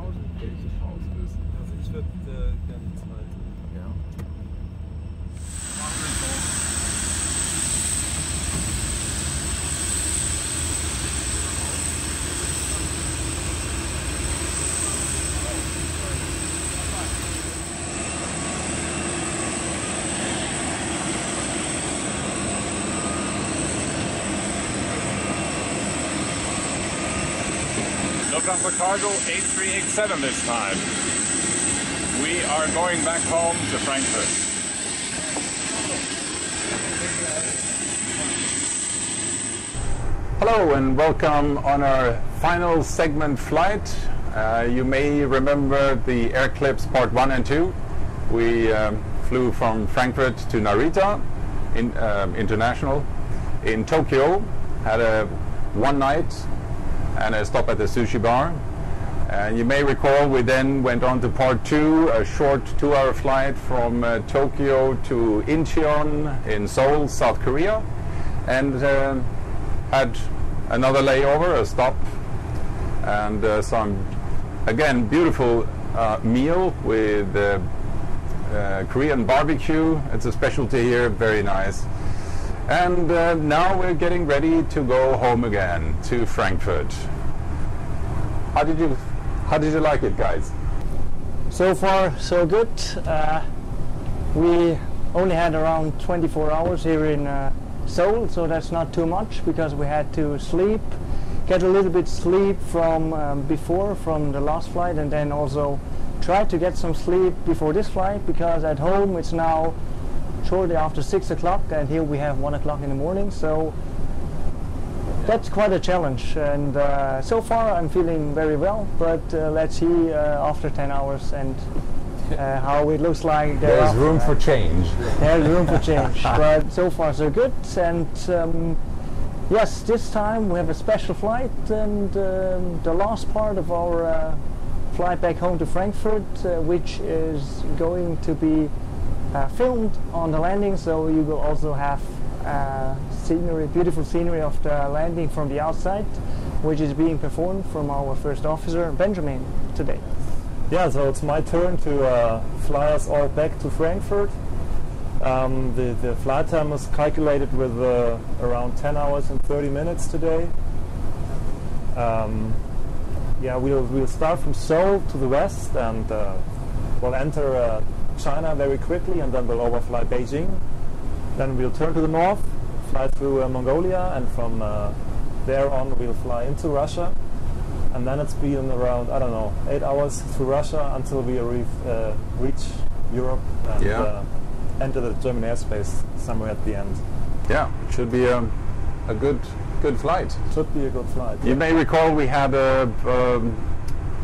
Pause, welche Pause ist? Also ich würde gerne die zweite. Ja. Lufthansa Cargo 8387 this time. We are going back home to Frankfurt. Hello and welcome on our final segment flight. You may remember the Air-Clips Part 1 and 2. We flew from Frankfurt to Narita International in Tokyo, had a one night and a stop at the sushi bar. And you may recall we then went on to Part 2, a short 2-hour flight from Tokyo to Incheon in Seoul, South Korea, and had another layover, a stop, and some, again, beautiful meal with Korean barbecue. It's a specialty here, very nice. And now we're getting ready to go home again to Frankfurt. How did you like it, guys? So far, so good. We only had around 24 hours here in Seoul, so that's not too much because we had to sleep, get a little bit sleep from before, from the last flight, and then also try to get some sleep before this flight because at home it's now shortly after 6 o'clock and here we have 1 o'clock in the morning, so that's quite a challenge. And so far I'm feeling very well, but let's see after 10 hours and how it looks like. There's room for change. There's room for change, but so far so good. And yes, this time we have a special flight, and the last part of our flight back home to Frankfurt, which is going to be filmed on the landing, so you will also have scenery, beautiful scenery of the landing from the outside, which is being performed from our first officer Benjamin today. Yeah, so it's my turn to fly us all back to Frankfurt. The flight time was calculated with around 10 hours and 30 minutes today. Yeah, we'll start from Seoul to the west, and we'll enter China very quickly, and then we'll overfly Beijing. Then we'll turn to the north, fly through Mongolia, and from there on we'll fly into Russia. And then it's been around, I don't know, 8 hours through Russia until we reach Europe and enter the German airspace somewhere at the end. Yeah, it should be a good flight. Should be a good flight. You may recall we had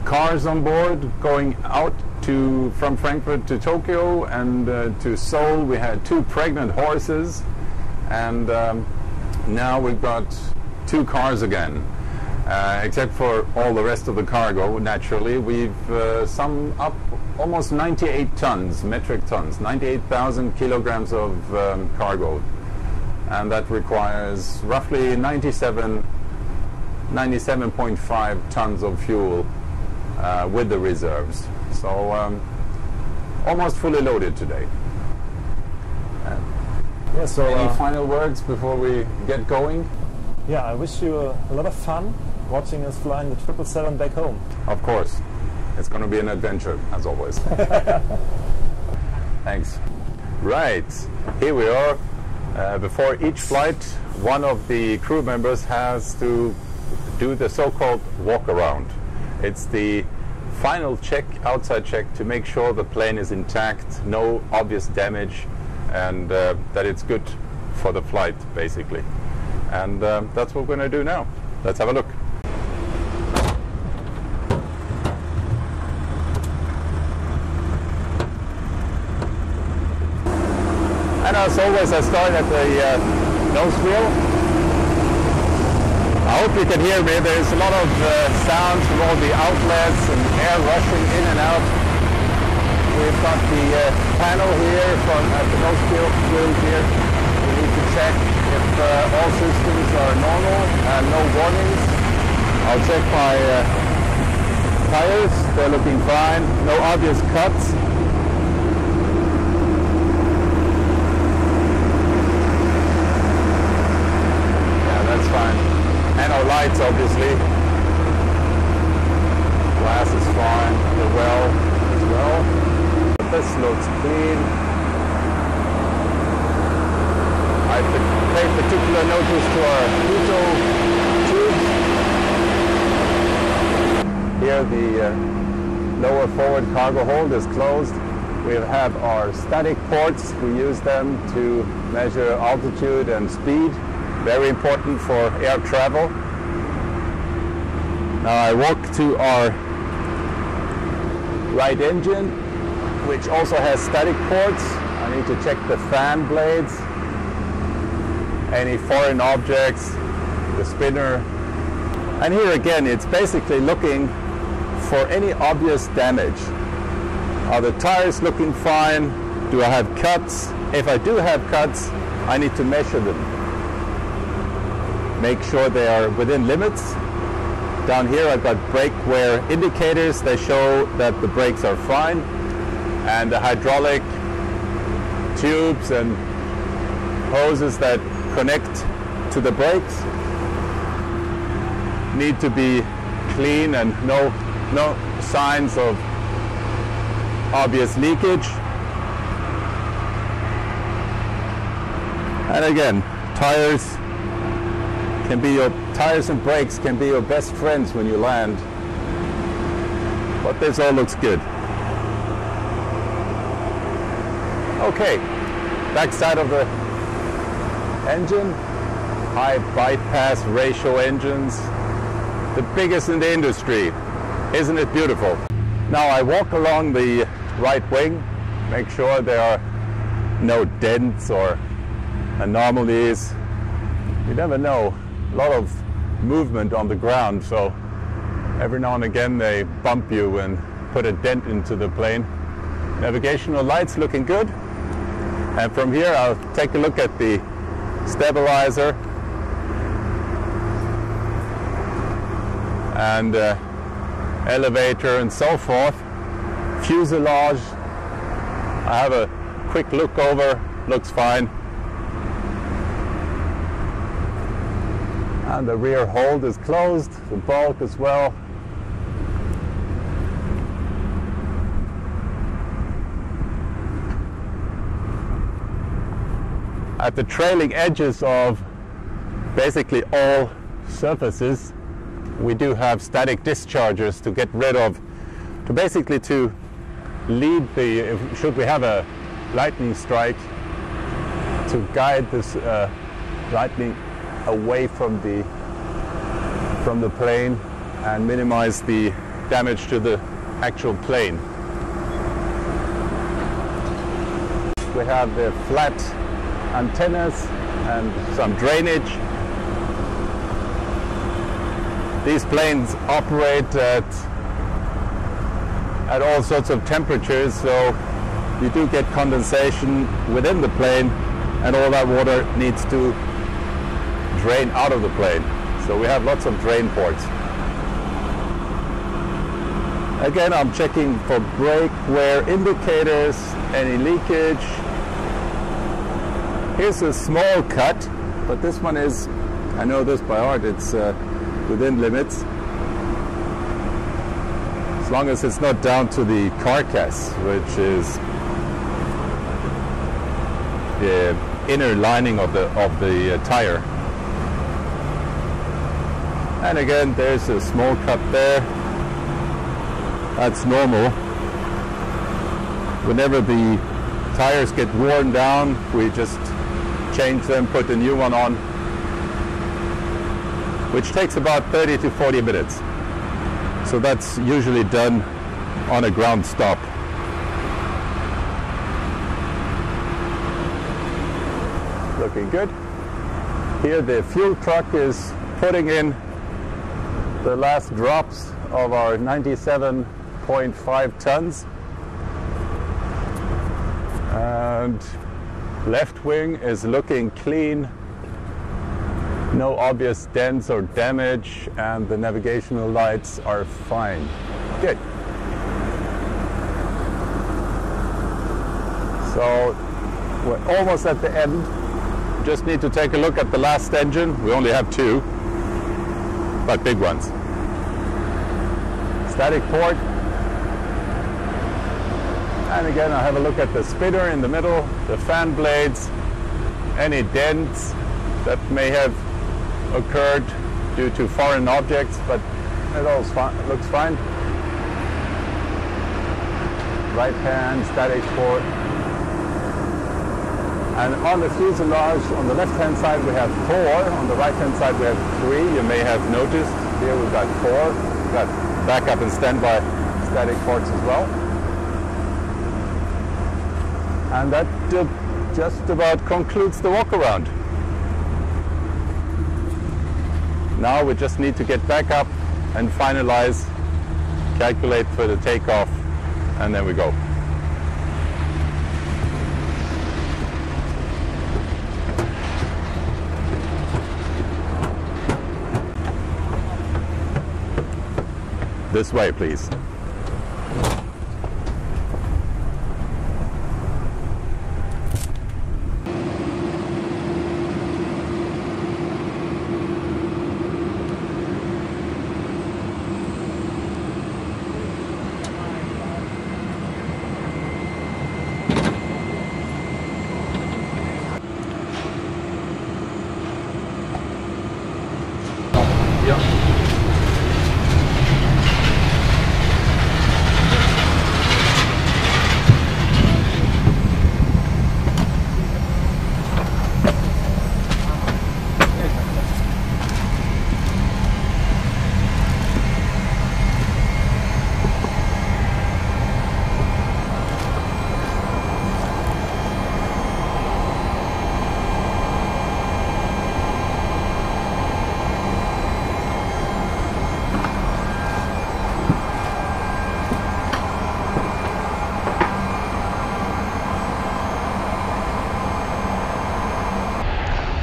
cars on board going out from Frankfurt to Tokyo and to Seoul. We had 2 pregnant horses, and now we've got 2 cars again. Except for all the rest of the cargo, naturally. We've summed up almost 98 tons, metric tons, 98,000 kilograms of cargo. And that requires roughly 97.5 tons of fuel with the reserves. So almost fully loaded today. Yeah, so any final words before we get going? Yeah, I wish you a lot of fun watching us flying the 777 back home. Of course. It's going to be an adventure, as always. Thanks. Right. Here we are. Before each flight, one of the crew members has to do the so-called walk-around. It's the final check, outside check, to make sure the plane is intact, no obvious damage, and that it's good for the flight, basically. And that's what we're going to do now. Let's have a look. And as always, I start at the nose wheel. I hope you can hear me. There's a lot of sounds from all the outlets and air rushing in and out. We've got the panel here at the nose wheel here. We need to check if all systems are normal and no warnings. I'll check my Tires, they're looking fine. No obvious cuts. Yeah, that's fine. And our lights, obviously. Glass is fine. The well as well. But this looks clean. I paid particular notice to our Pluto tubes. Here the lower forward cargo hold is closed. We have our static ports. We use them to measure altitude and speed. Very important for air travel. Now I walk to our right engine, which also has static ports. I need to check the fan blades, any foreign objects, the spinner. And here again, it's basically looking for any obvious damage. Are the tires looking fine? Do I have cuts? If I do have cuts, I need to measure them. Make sure they are within limits. Down here I've got brake wear indicators. They show that the brakes are fine. And the hydraulic tubes and hoses that connect to the brakes need to be clean and no signs of obvious leakage. And again, tires and brakes can be your best friends when you land. But this all looks good. Okay, backside of the engine, high bypass ratio engines, the biggest in the industry. Isn't it beautiful? Now I walk along the right wing, make sure there are no dents or anomalies. You never know, a lot of movement on the ground, so every now and again they bump you and put a dent into the plane. Navigational lights looking good. And from here I'll take a look at the stabilizer and elevator and so forth. Fuselage, I have a quick look over, looks fine. And the rear hold is closed, the bulk as well. At the trailing edges of basically all surfaces, we do have static dischargers to get rid of, to lead should we have a lightning strike, to guide this lightning away from the plane and minimize the damage to the actual plane. We have the flat antennas and some drainage. These planes operate at all sorts of temperatures, so you do get condensation within the plane, and all that water needs to drain out of the plane. So we have lots of drain ports. Again, I'm checking for brake wear indicators, any leakage. Here's a small cut, but this one is, I know this by heart, it's within limits. As long as it's not down to the carcass, which is the inner lining of the tire. And again, there's a small cut there. That's normal. Whenever the tires get worn down, we just change them, put a new one on, which takes about 30 to 40 minutes. So that's usually done on a ground stop. Looking good. Here the fuel truck is putting in the last drops of our 97.5 tons. And left wing is looking clean. No obvious dents or damage, and the navigational lights are fine. Good. So we're almost at the end. Just need to take a look at the last engine. We only have two, but big ones. Static port. And again, I'll have a look at the spitter in the middle, the fan blades, any dents that may have occurred due to foreign objects, but it all looks fine. Right hand, static port. And on the fuselage, on the left-hand side we have 4, on the right-hand side we have 3. You may have noticed here we've got 4. We've got backup and standby static ports as well. And that just about concludes the walk around. Now we just need to get back up and finalize, calculate for the takeoff, and then we go. This way, please.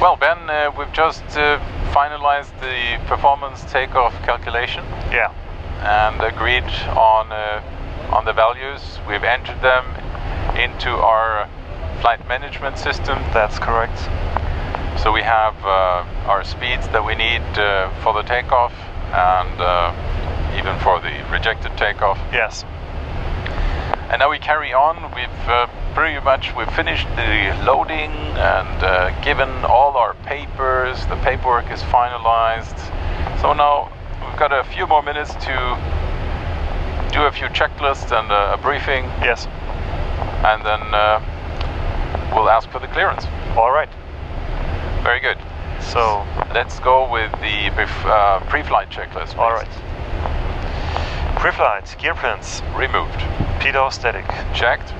Well, Ben, we've just finalized the performance takeoff calculation. Yeah. And agreed on the values. We've entered them into our flight management system. That's correct. So we have our speeds that we need for the takeoff and even for the rejected takeoff. Yes. And now we carry on. We've finished the loading and given all our papers. The paperwork is finalized. So now we've got a few more minutes to do a few checklists and a briefing. Yes. And then we'll ask for the clearance. All right. Very good. So let's go with the pre-flight checklist, please. All right. Pre-flight gear pins removed. Pitot static checked.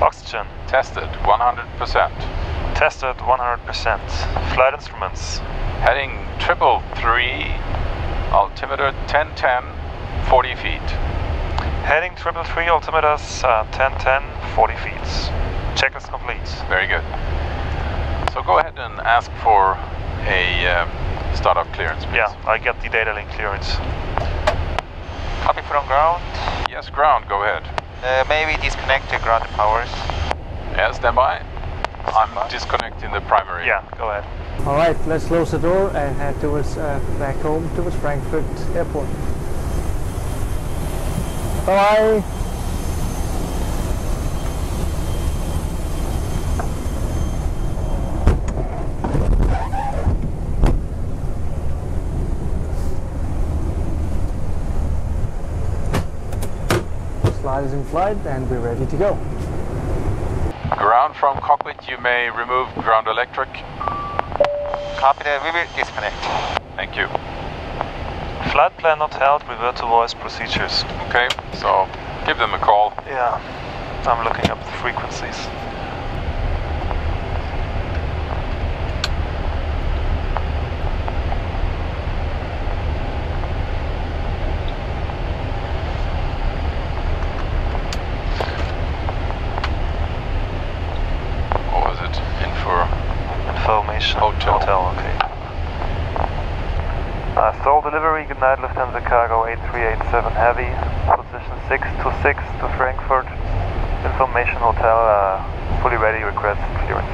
Oxygen tested 100%. Tested 100%. Flight instruments. Heading 333. Altimeter 1010. 40 feet. Heading 333. Altimeters 1010. 40 feet. Checklist complete. Very good. So go ahead and ask for a start-off clearance, please. Yeah, I get the data link clearance. Copy from ground. Yes, ground, go ahead. Maybe disconnect the ground powers. Yeah, stand by. I'm disconnecting the primary. Yeah, go ahead. All right, let's close the door and head towards back home towards Frankfurt Airport. Bye. Slide is in flight and we're ready to go. Ground from cockpit, you may remove ground electric. Copy that, we will disconnect. Thank you. Flight plan not held, revert to voice procedures. Okay, so give them a call. Yeah, I'm looking up the frequencies. Information. Hotel, okay. Seoul delivery, good night, Lufthansa Cargo 8387 Heavy, position 626 to Frankfurt, information hotel, fully ready, request clearance.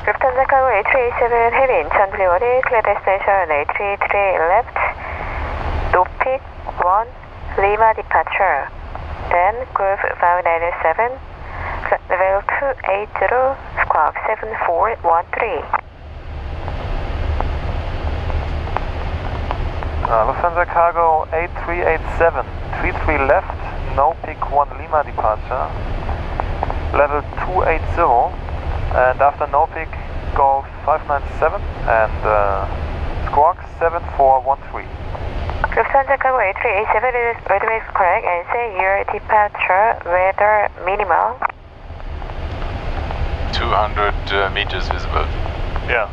Lufthansa Cargo 8387 Heavy, Incheon delivery, clear destination 833 left, Nopic 1, Lima departure, then Group 597, level 280, squawk 7413. Lufthansa Cargo 8387, 33 left, Nopic 1 Lima departure, level 280, and after Nopic, Golf 597 and squawk 7413. Lufthansa Cargo 8387 is weather correct and say your departure weather minimal. 200 meters visible. Yeah.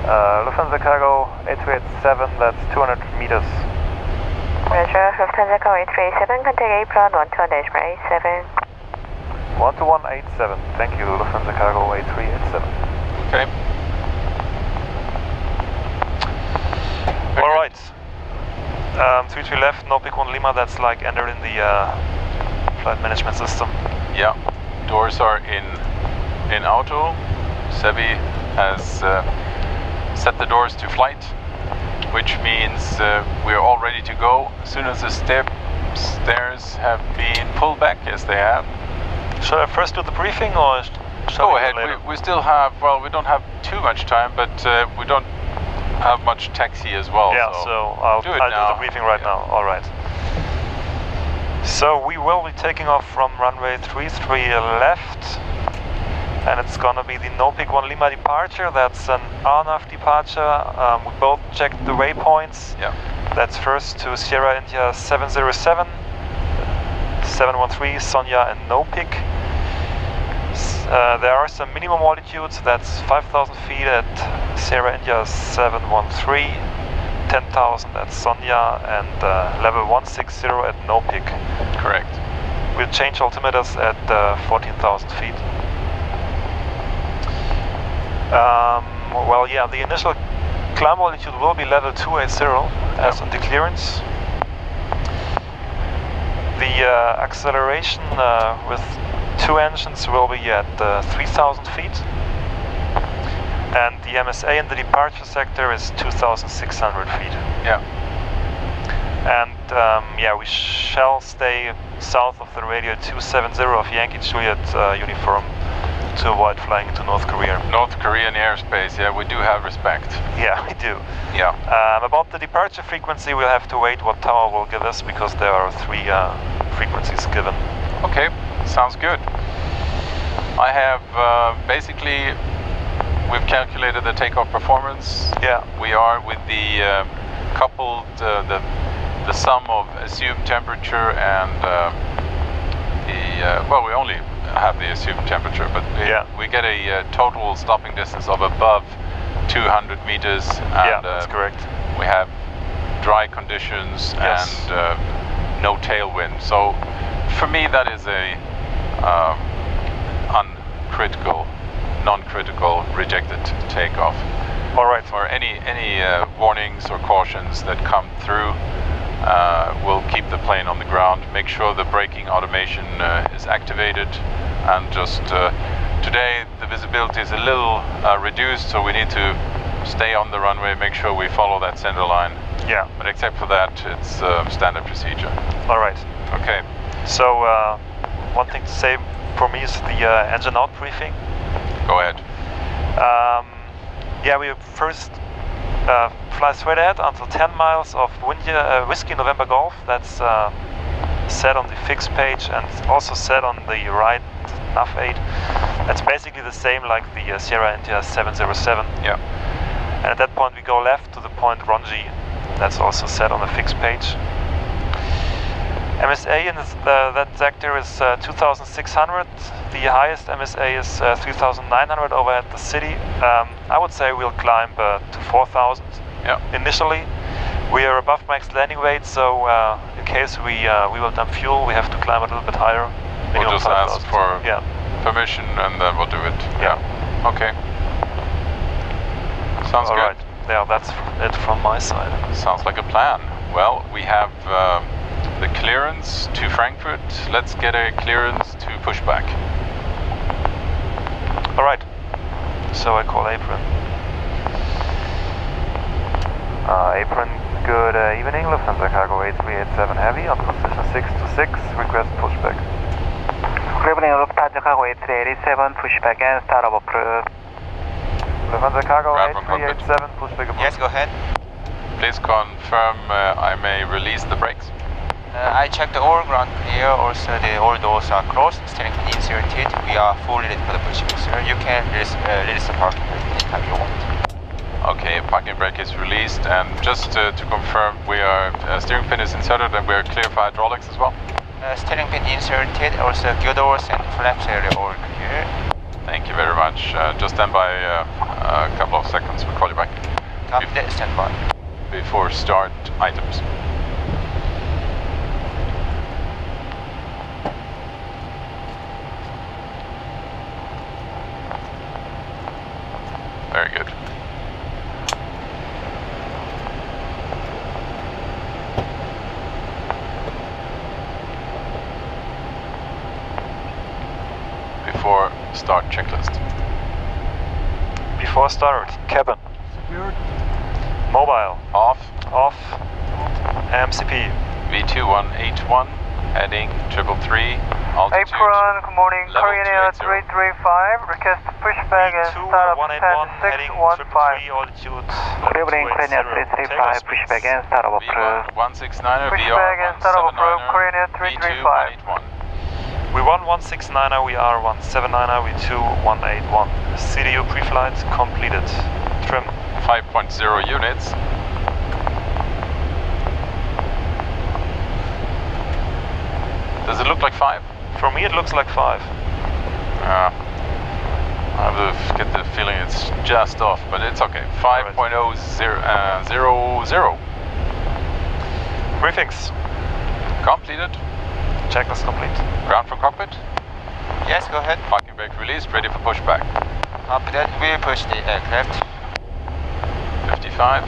Lufthansa Cargo 8387, that's 200 meters. Roger, Lufthansa Cargo 8387, contact apron 121-87. 12187, thank you, Lufthansa Cargo 8387. Okay. Alright. 33 left, Nopic 1 Lima, that's like entered in the flight management system. Yeah. Doors are in auto. Sebi has set the doors to flight, which means we're all ready to go. As soon as the stairs have been pulled back, as they have. Should I first do the briefing or go ahead? We still have, well, we don't have too much time, but we don't have much taxi as well. Yeah, so I'll do the briefing right now. All right. So we will be taking off from runway 33 left. And it's gonna be the Nopic 1 Lima departure. That's an RNAV departure. We both checked the waypoints. Yeah. That's first to Sierra India 707, 713, Sonia and Nopic. There are some minimum altitudes. That's 5,000 feet at Sierra India 713, 10,000 at Sonia, and level 160 at Nopic. Correct. We'll change altimeters at 14,000 feet. Well, yeah, the initial climb altitude will be level 280 as on the clearance. The acceleration with two engines will be at 3,000 feet. And the MSA in the departure sector is 2,600 feet. Yeah. And yeah, we shall stay south of the radio 270 of Yankee Juliet uniform to avoid flying into North Korea. North Korean airspace, yeah, we do have respect. Yeah, we do. Yeah. About the departure frequency, we'll have to wait what tower will give us, because there are three frequencies given. Okay, sounds good. I have basically, we've calculated the takeoff performance. Yeah. We are with the coupled, the sum of assumed temperature and well, we only have the assumed temperature, but we get a total stopping distance of above 200 meters. And, yeah, that's correct. We have dry conditions and no tailwind. So for me, that is a uncritical, non-critical, rejected takeoff. All right. For any warnings or cautions that come through, we'll keep the plane on the ground, make sure the braking automation is activated, and just today the visibility is a little reduced, so we need to stay on the runway, make sure we follow that center line. Yeah. But except for that, it's standard procedure. All right. Okay. So one thing to say for me is the engine out briefing. Go ahead. Yeah, we first fly straight ahead until 10 miles of Whiskey November Golf. That's set on the fixed page and also set on the right nav 8. That's basically the same like the Sierra India 707. Yeah. And at that point we go left to the point Ronji. That's also set on the fixed page. MSA in that sector is 2,600. The highest MSA is 3,900 over at the city. I would say we'll climb to 4,000 initially. We are above max landing weight, so in case we will dump fuel, we have to climb a little bit higher. We'll just ask for permission and then we'll do it. Yeah. Okay. Sounds good. Right. Yeah, that's it from my side. Sounds like a plan. Well, we have the clearance to Frankfurt. Let's get a clearance to pushback. All right. So I call Apron. Apron, good evening. Lufthansa Cargo 8387 Heavy on position 626. Request pushback. Good evening, Lufthansa Cargo 8387 pushback and startup approved. Lufthansa Cargo Ground from 8387 pushback approved. Yes, go ahead. Please confirm I may release the brakes. I checked all ground clear, also all doors are closed, steering pin inserted. We are fully ready for the pushback, sir. You can release the parking brake anytime you want. Okay, parking brake is released, and just to confirm, we are steering pin is inserted and we are clear for hydraulics as well. Steering pin inserted, also gear doors and flaps area all clear. Thank you very much. Just stand by a couple of seconds. We'll call you back. Copy that, stand by. Before start items. Very good. Before start checklist. Before start, cabin. Secured. Mobile. Off. Off. MCP. V2181, heading 333, altitude. Apron, good morning. Level Korean Air 280. 335, request pushback and startup 181 heading 333, altitude. Good evening, Korean Air 335, pushback and startup approved. V1169er, Pushback and startup approved, Korean Air 335. V1169er, VR179er, V2181. CDU pre-flight completed. Trim. 5.0 units. Does it look like 5? For me it looks like 5. I get the feeling it's just off, but it's okay. 5.000. Briefings. Completed. Checklist complete. Ground from cockpit. Yes, go ahead. Parking brake released, ready for pushback. Copy that, we'll push the aircraft. 55.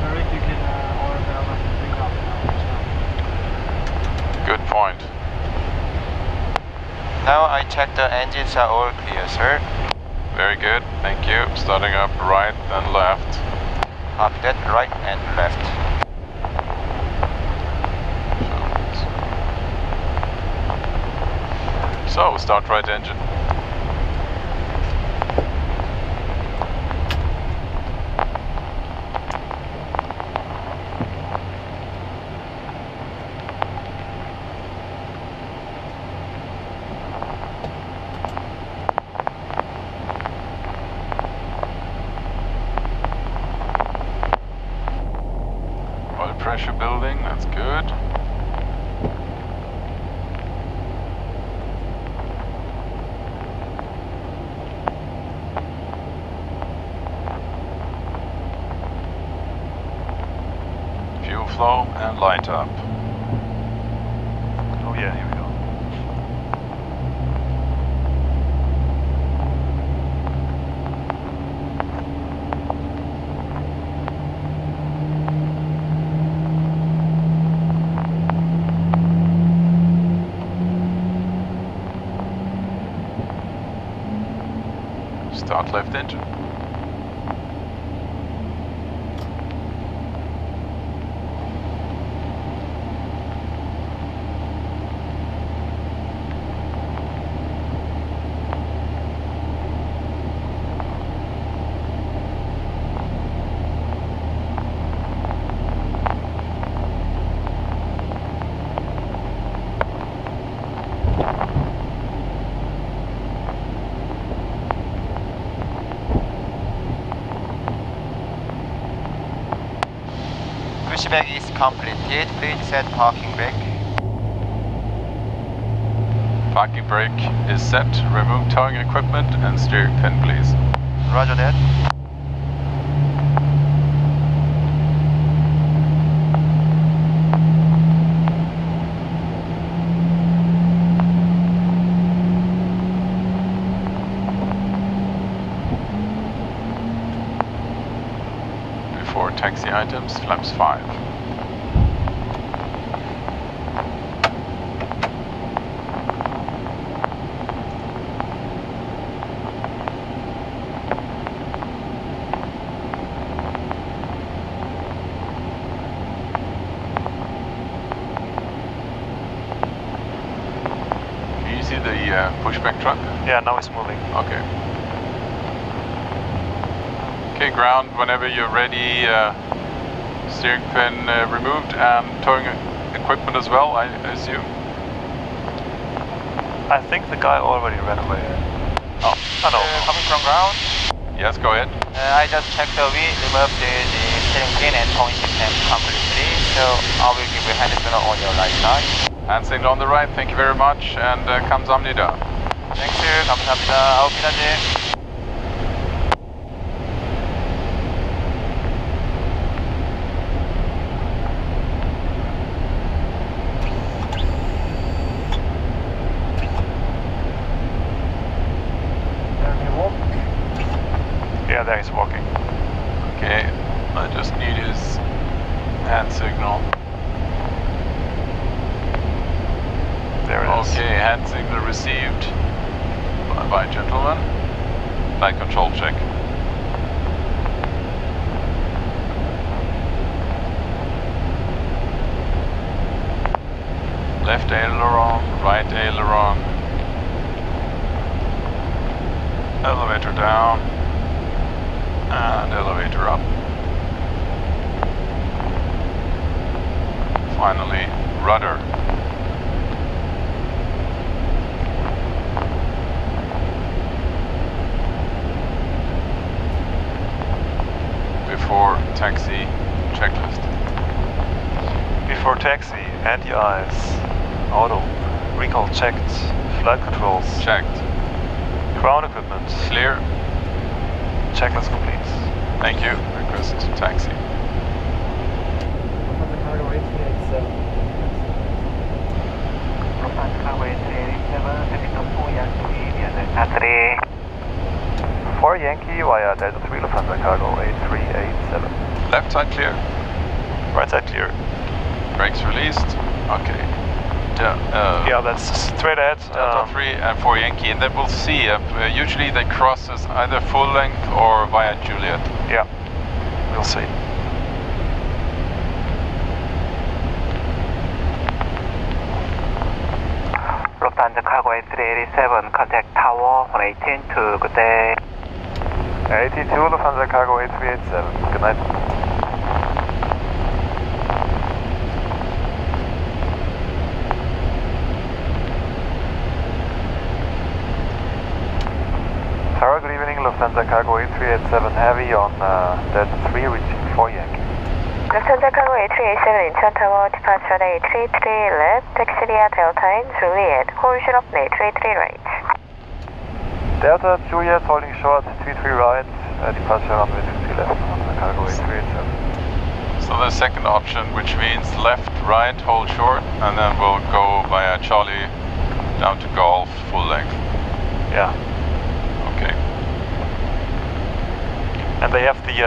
Eric, you can order the other thing up now. Good point. Now I check the engines are all clear, sir. Very good, thank you. Starting up right and left. Copy that, right and left. So, start right engine. Oil pressure building, that's good. Fuel flow and light up. Oh yeah, here we go. Start left engine. Pushback is completed. Please set parking brake. Parking brake is set. Remove towing equipment and steering pin, please. Roger that. taxi items, flaps 5. Can you see the pushback truck? Yeah, now it's moving. Okay. Okay, ground whenever you're ready. Steering pin removed and towing equipment as well, I assume. I think the guy already ran away. Oh, no. Coming from ground. Yes, go ahead. I just checked the wheel, removed the steering pin and towing system completely. So I will give you a hand signal on your right side. Hand signal on the right, thank you very much, and 감사합니다. Thank you. 감사합니다. Auf Wiedersehen. Yeah, there he's walking. Okay, I just need his hand signal. There it is. Okay, hand signal received. Bye-bye, gentlemen. Flight control check. Left aileron, right aileron. Elevator down. And elevator up. Finally, rudder. Before taxi checklist. Before taxi, anti-ice, auto, recall checked, flight controls, Checked. ground equipment, Clear. checklist complete. Thank you. Request taxi. Lufthansa Cargo 8387. Lufthansa Cargo 8387, heading to 4 Yankee via Delta 3. 4 Yankee via Delta 3 Lufthansa Cargo 8387. Left side clear. Right side clear. Brakes released. Okay. Yeah, that's straight ahead. Delta 3 and 4 Yankee, and then we'll see. Usually they cross as either full length or via Juliet. Yeah, we'll see. Lufthansa Cargo 8387, contact Tower 118 good day. 82 Lufthansa Cargo 8387. Good night. Tower, good evening. Lufthansa Cargo 8387 Heavy on Delta 3 reaching 4 Yankee. Lufthansa Cargo 8387 Incheon Tower, departure at 833 left, taxi via Delta in Juliet, hold short of 833 right. Delta Juliet holding short 33 right, departure runway 20 left, Lufthansa Cargo 8387. So the second option, which means left, right, hold short, and then we'll go via Charlie down to Golf, full length. Yeah. Okay. And they have the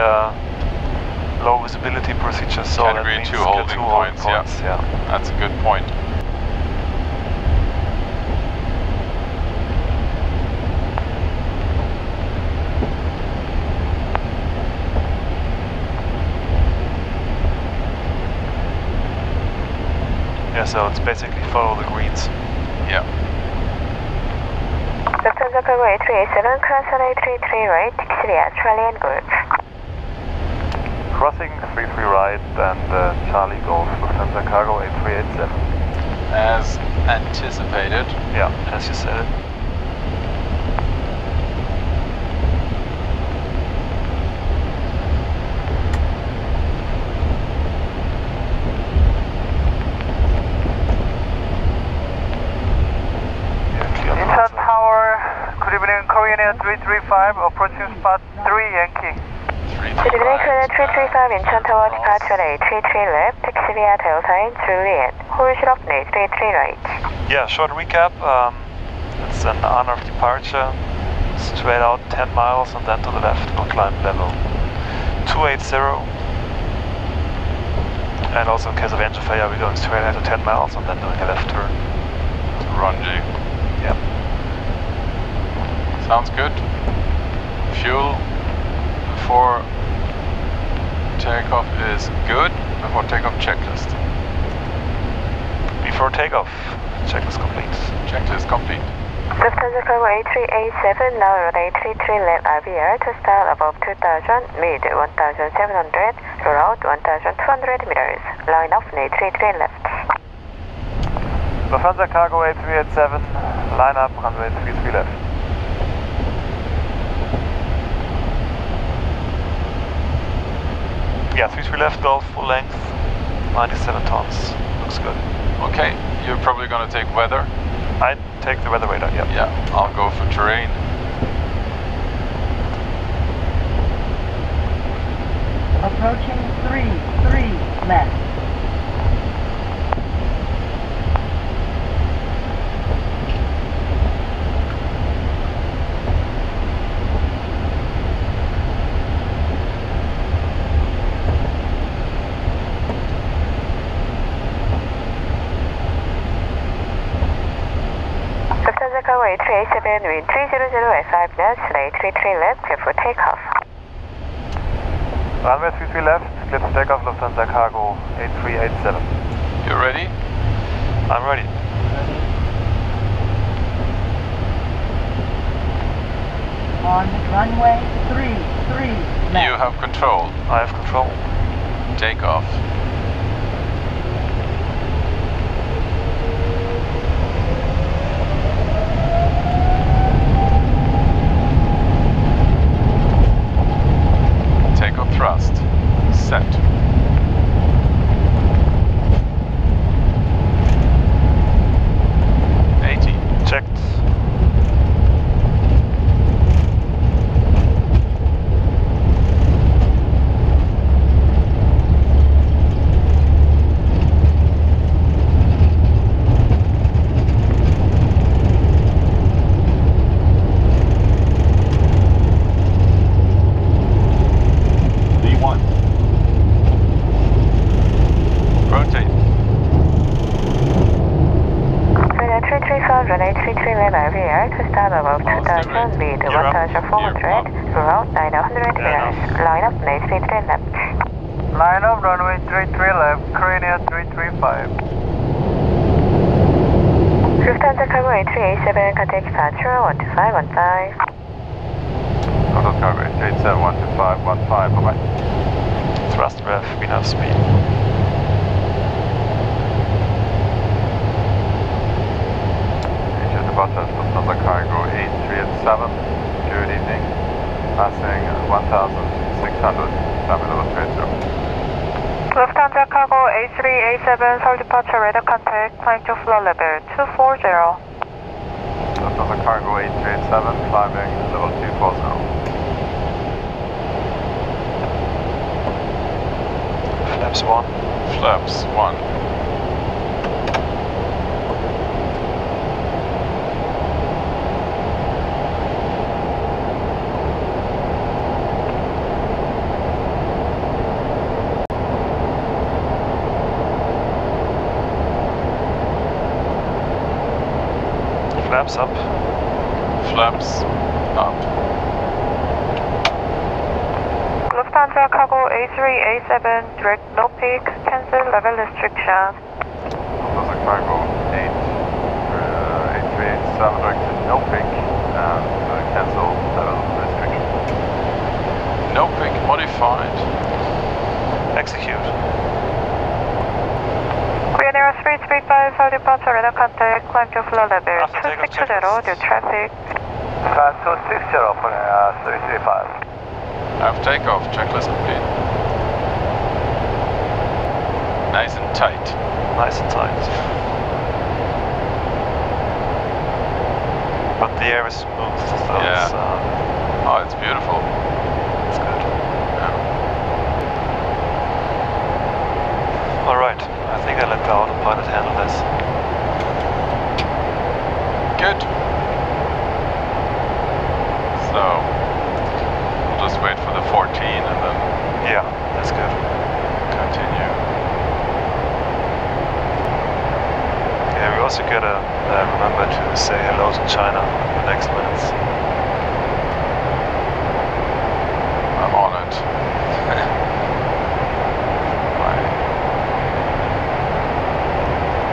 low visibility procedure, so Category that means 2 holding points, yeah. That's a good point. Yeah, so it's basically follow the greens. Yeah. Lufthansa Cargo 8387, cross on 833 right, taxi via Charlie and Golf. Crossing 33 right and Charlie Golf, Lufthansa Cargo 8387. As anticipated. Yeah, as you said it. Incheon Tower, good evening, Korean Air 335, approaching spot 3 Yankee. Good evening, Korean Air 335 Incheon Tower, departure at 833 left, taxi via Delta in Juliet, hold short of 833 right. Yeah, short recap. It's an honor of departure. Straight out 10 miles and then to the left we'll climb level 280. And also in case of engine failure, we're going straight ahead to 10 miles and then doing a left turn. To Ranji. Yep. Sounds good. Fuel before takeoff is good. Before takeoff checklist. Before takeoff, checklist complete. Checklist complete. Lufthansa Cargo A387, now route A33 left RVR to start above 2000, mid 1700, route 1200 meters. Line up A33 left. Lufthansa Cargo A387, line up runway 33 left. Yeah, 33 left, Golf, full length, 97 tons. Looks good. Okay, you're probably going to take weather. I take the weather radar, yeah. Yeah, I'll go for terrain. Approaching 3 left. Lufthansa Cargo A387, wind 300 at 5 knots, A33 left, clear for takeoff. Runway 33 left, clear for takeoff, Lufthansa Cargo A387. You ready? I'm ready. On runway 33 left. You have control. I have control. Takeoff. Takeoff thrust. Set. Checked. V1. Rotate. Runway 335, runway 33 left RVR to start above 2000, mid 1400, route 900 meters. Line up A33 left. Line up runway 33 left, Korean Air 335. Lufthansa Cargo A387, contact departure 12515. Lufthansa Cargo 887 12515. Bye-bye. Thrust ref, we have speed. Buses, Lufthansa Cargo 8387. Good evening. Passing 1,600. Terminal 30. Lufthansa Cargo A387, Seoul departure radar contact, climb to floor level 240. Lufthansa Cargo 8387, climbing level 240. Flaps 1. Flaps 1. Flaps up. Flaps up. Lufthansa Cargo A387, direct no peak, cancel level restriction. Lufthansa Cargo 8387, direct no peak and cancel level restriction. No peak modified. Execute. Korean Air 335, Seoul departure radar contact, climb to floor level After takeoff 260 due traffic. 260 for 335. Have takeoff, checklist complete. Nice and tight. Nice and tight. But the air is smooth, so Yeah. it's, Oh, it's beautiful. it's good. Yeah. Alright, I think I let the autopilot handle this. Good. So, we'll just wait for the 14 and then Yeah, that's good. continue. also gotta remember to say hello to China in the next minutes. I'm on it.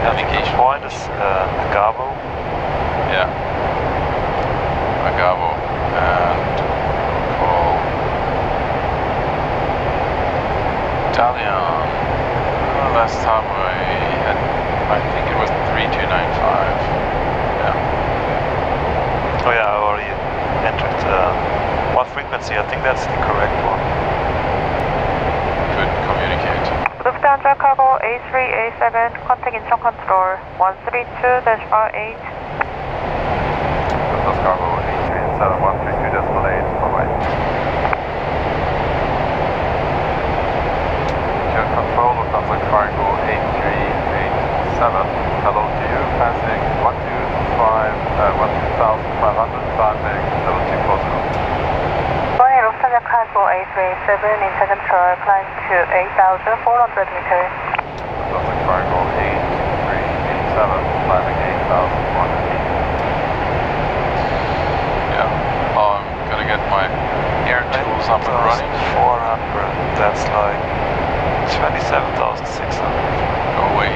Navigation point is Agavo. Yeah. Agavo. And call Italian. Last time I think it was 3295. Yeah. Oh yeah, I already entered what frequency. I think that's the correct one. Couldn't communicate. Lufthansa Cargo A387, contact Incheon Control 132-48. Lufthansa Cargo A387, 132.8, bye-bye. Incheon Control, Lufthansa Cargo A387, hello to you, passing 12,500, climbing level 2 possible. Boeing Lufthansa Cargo A387, Incheon Control, climb to 8,400 meters. Lufthansa Cargo A387, climbing 8,400 feet. Yeah. I'm gonna get my air tools up and running. 400. That's like 27,600. Go away.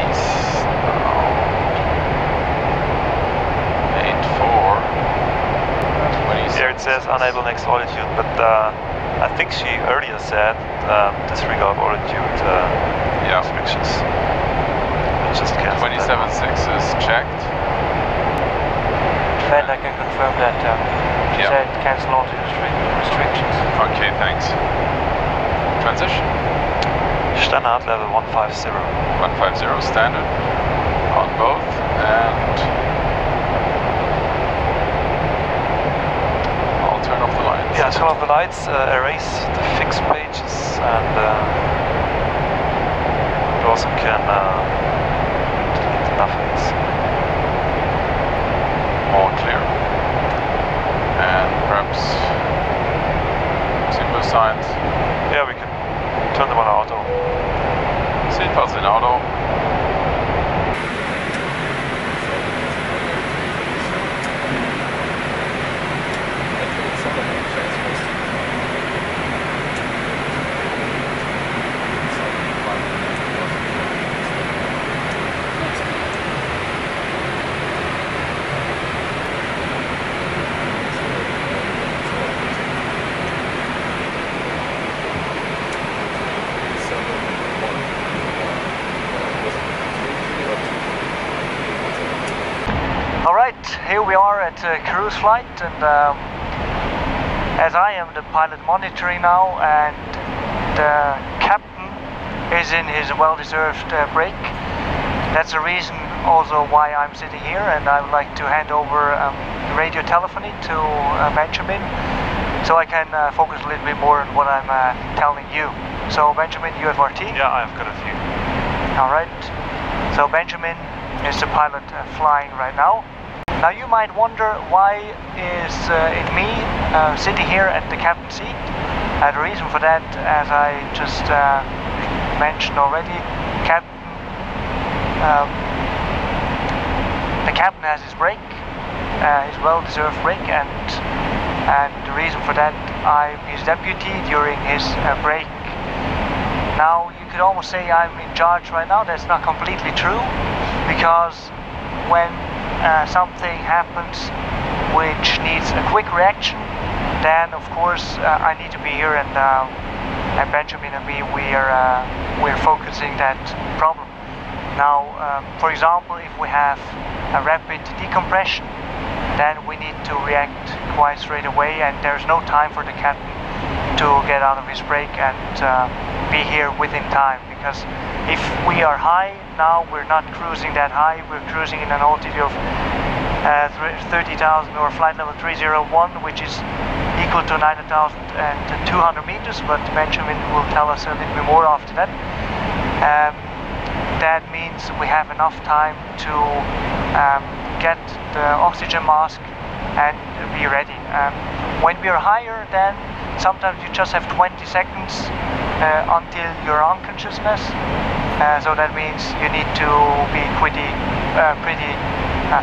East. 84. 26. Here it says unable next altitude, but I think she earlier said disregard altitude restrictions. It just cancel 27.6 is checked. And I can confirm that she said cancel altitude restrictions. Okay, thanks. Transition. Standard level 150. 150 standard on both, and I'll turn off the lights. Yeah, turn off the lights, erase the fixed pages, and you also can delete the nothings. All clear. And perhaps simple signs. Yeah, we can turn them on auto. Seatbelts in auto. Here we are at a cruise flight, and as I am the pilot monitoring now, and the captain is in his well-deserved break. That's the reason also why I'm sitting here, and I would like to hand over radio telephony to Benjamin, so I can focus a little bit more on what I'm telling you. So Benjamin, you have RT? Yeah, I've got a few. Alright, so Benjamin is the pilot flying right now. Now you might wonder, why is it me sitting here at the captain seat? The reason for that, as I just mentioned already, the captain has his break, his well-deserved break, and the reason for that, I'm his deputy during his break. Now you could almost say I'm in charge right now. That's not completely true, because when something happens which needs a quick reaction, then of course I need to be here, and Benjamin and me, we're focusing that problem. Now, for example, if we have a rapid decompression, then we need to react quite straight away, and there's no time for the captain to get out of his break and be here within time, because if we are high, now we're not cruising that high, we're cruising in an altitude of 30,000 or flight level 301, which is equal to 9,200 meters, but Benjamin will tell us a little bit more after that. That means we have enough time to get the oxygen mask and be ready. When we are higher, then sometimes you just have 20 seconds until your unconsciousness, So that means you need to be pretty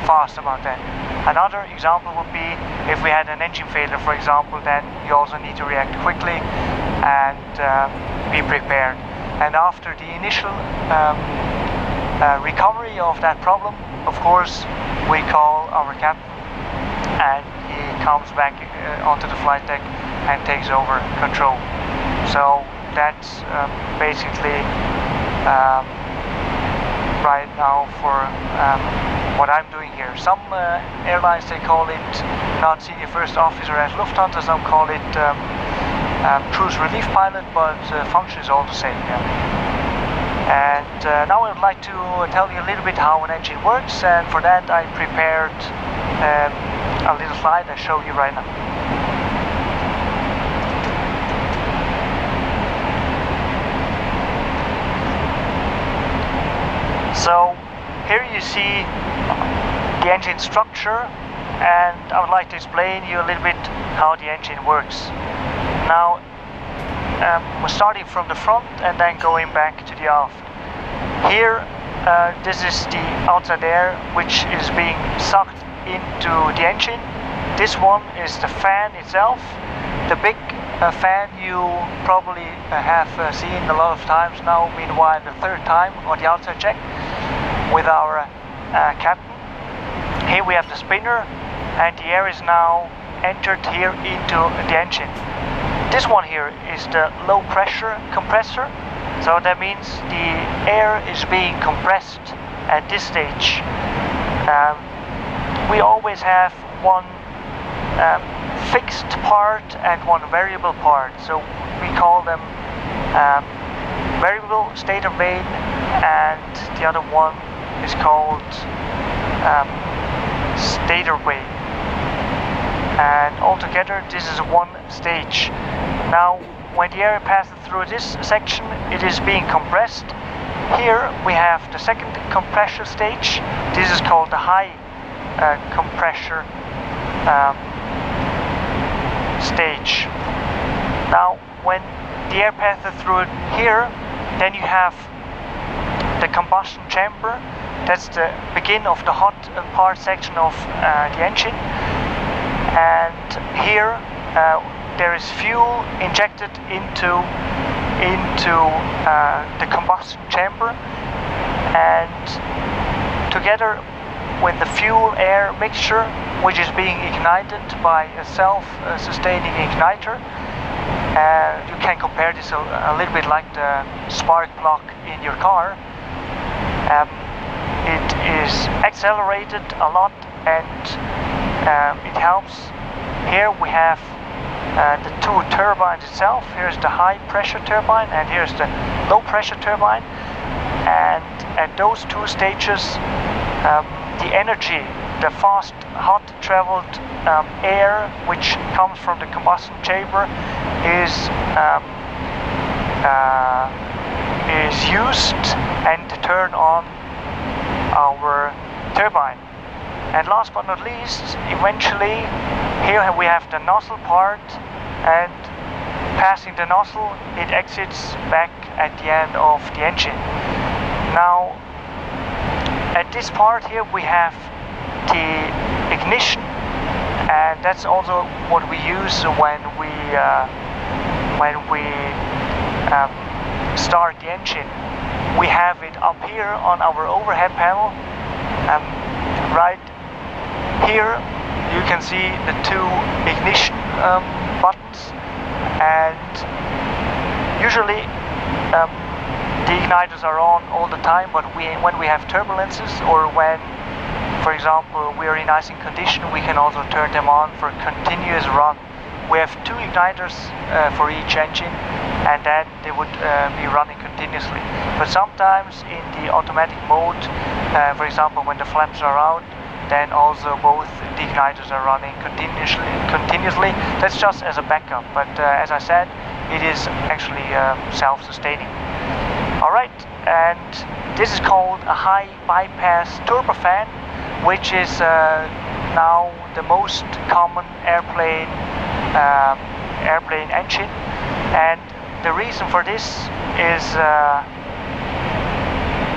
fast about that. Another example would be if we had an engine failure, for example, then you also need to react quickly and be prepared. And after the initial recovery of that problem, of course, we call our captain and he comes back onto the flight deck and takes over control. So that's basically right now for what I'm doing here. Some airlines, they call it not senior first officer as Lufthansa, some call it cruise relief pilot, but function is all the same. And now I would like to tell you a little bit how an engine works, and for that I prepared a little slide I show you right now. So here you see the engine structure, and I would like to explain you a little bit how the engine works. Now we're starting from the front and then going back to the aft. Here this is the outside air which is being sucked into the engine. This one is the fan itself. The big fan you probably have seen a lot of times now, meanwhile the third time on the outside check with our captain. Here we have the spinner, and the air is now entered here into the engine. This one here is the low pressure compressor, so that means the air is being compressed at this stage. We always have one fixed part and one variable part, so we call them variable stator vane, and the other one is called stator vane. And altogether this is one stage. Now when the air passes through this section, it is being compressed. Here we have the second compression stage. This is called the high compressor stage. Now when the air passes through here, then you have the combustion chamber. That's the begin of the hot part section of the engine, and here there is fuel injected into the combustion chamber, and together with the fuel air mixture, which is being ignited by a self-sustaining igniter. You can compare this a little bit like the spark plug in your car. It is accelerated a lot, and it helps. Here we have the two turbines itself. Here's the high pressure turbine and here's the low pressure turbine, and at those two stages the energy, the fast hot traveled air which comes from the combustion chamber is used and to turn on our turbine. And last but not least, eventually here we have the nozzle part, and passing the nozzle it exits back at the end of the engine. Now at this part here we have the ignition, and that's also what we use when we start the engine. We have it up here on our overhead panel. Right here you can see the two ignition buttons, and usually the igniters are on all the time, but when we have turbulences, or when, for example, we are in icing condition, we can also turn them on for continuous run. We have two igniters for each engine, and then they would be running continuously. But sometimes in the automatic mode, for example when the flaps are out, then also both the igniters are running continuously. That's just as a backup, but as I said, it is actually self-sustaining. Alright, and this is called a high bypass turbofan, which is now the most common airplane engine. And the reason for this is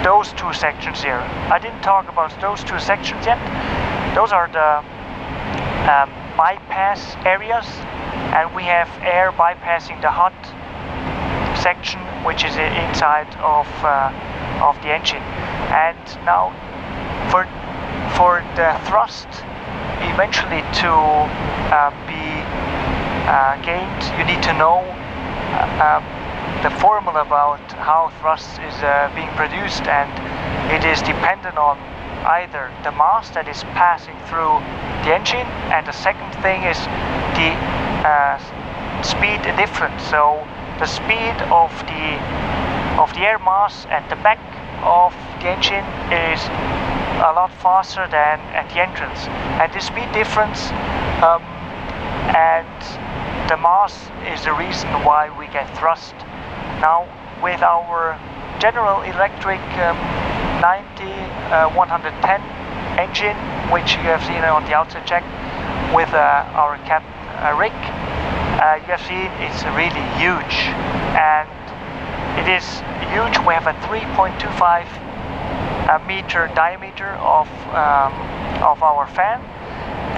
those two sections here. I didn't talk about those two sections yet. Those are the bypass areas, and we have air bypassing the hot section, which is inside of the engine. And now for the thrust eventually to be gained, you need to know the formula about how thrust is being produced, and it is dependent on either the mass that is passing through the engine, and the second thing is the speed difference. So the speed of the air mass at the back of the engine is a lot faster than at the entrance, and the speed difference and the mass is the reason why we get thrust. Now with our General Electric 110 engine, which you have seen on the outside check with our Captain Rick, you have seen it's really huge, and it is huge. We have a 3.25 meter diameter of our fan,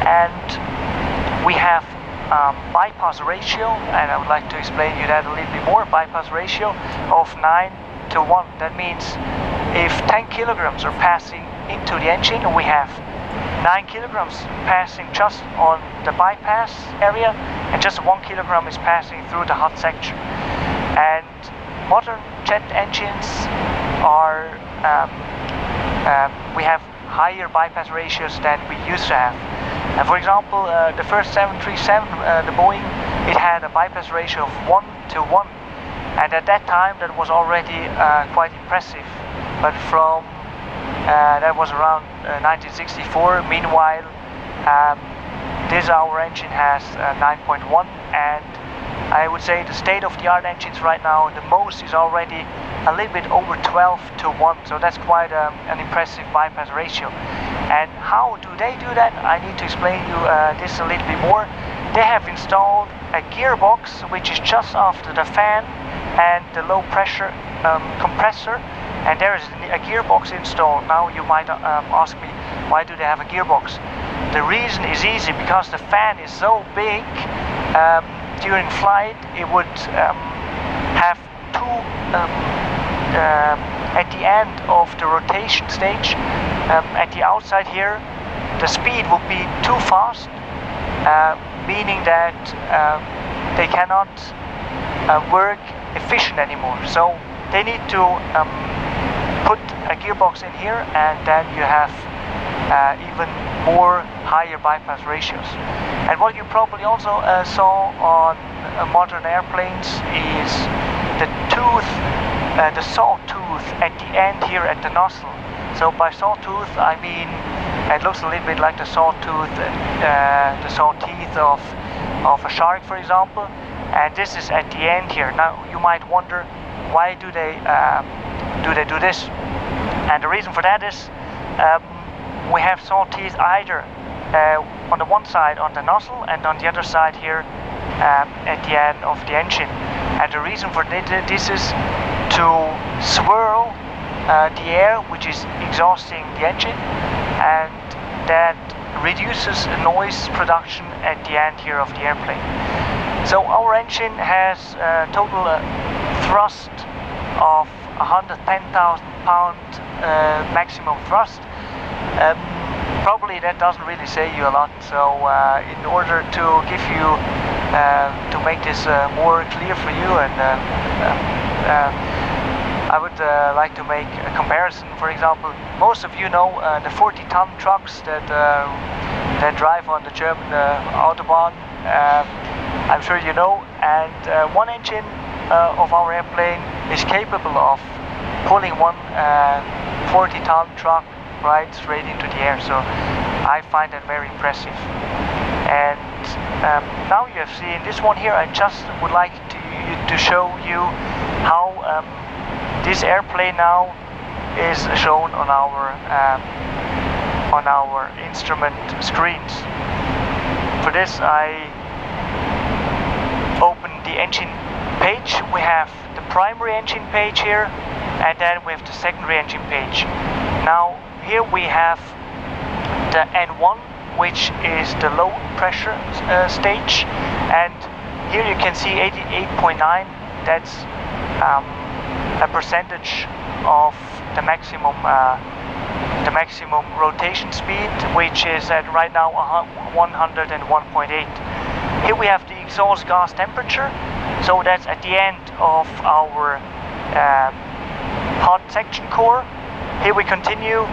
and we have bypass ratio, and I would like to explain you that a little bit more. Bypass ratio of 9:1. That means if 10 kilograms are passing into the engine, we have 9 kilograms passing just on the bypass area, and just 1 kilogram is passing through the hot section. And modern jet engines are we have higher bypass ratios than we used to have. For example, the first 737, the Boeing, it had a bypass ratio of 1:1, and at that time that was already quite impressive. But from that was around 1964. Meanwhile, this our engine has 9.1, and I would say the state-of-the-art engines right now, the most is already a little bit over 12:1, so that's quite an impressive bypass ratio. And how do they do that? I need to explain you this a little bit more. They have installed a gearbox which is just after the fan and the low pressure compressor, and there is a gearbox installed. Now you might ask me, why do they have a gearbox? The reason is easy, because the fan is so big. During flight it would have two at the end of the rotation stage, at the outside here, the speed would be too fast, meaning that they cannot work efficient anymore. So they need to put a gearbox in here, and then you have even more higher bypass ratios. And what you probably also saw on modern airplanes is the tooth, the sawtooth at the end here at the nozzle. So by sawtooth I mean it looks a little bit like the sawtooth, the saw teeth of a shark, for example. And this is at the end here. Now you might wonder, why do they do this? And the reason for that is we have saw teeth either on the one side on the nozzle and on the other side here at the end of the engine. And the reason for this is to swirl the air which is exhausting the engine, and that reduces the noise production at the end here of the airplane. So our engine has a total thrust of 110,000 pound maximum thrust. Probably that doesn't really say you a lot, so in order to give you to make this more clear for you, and I would like to make a comparison. For example, most of you know the 40-ton trucks that drive on the German Autobahn. I'm sure you know, and one engine of our airplane is capable of pulling one 40-ton truck right straight into the air. So I find that very impressive. And now you have seen this one here. I just would like to show you how this airplane now is shown on our instrument screens. For this I open the engine page. We have the primary engine page here, and then we have the secondary engine page. Now here we have the N1, which is the low pressure stage, and here you can see 88.9. That's a percentage of the maximum rotation speed, which is at right now 101.8. Here we have the exhaust gas temperature, so that's at the end of our hot section core. Here we continue.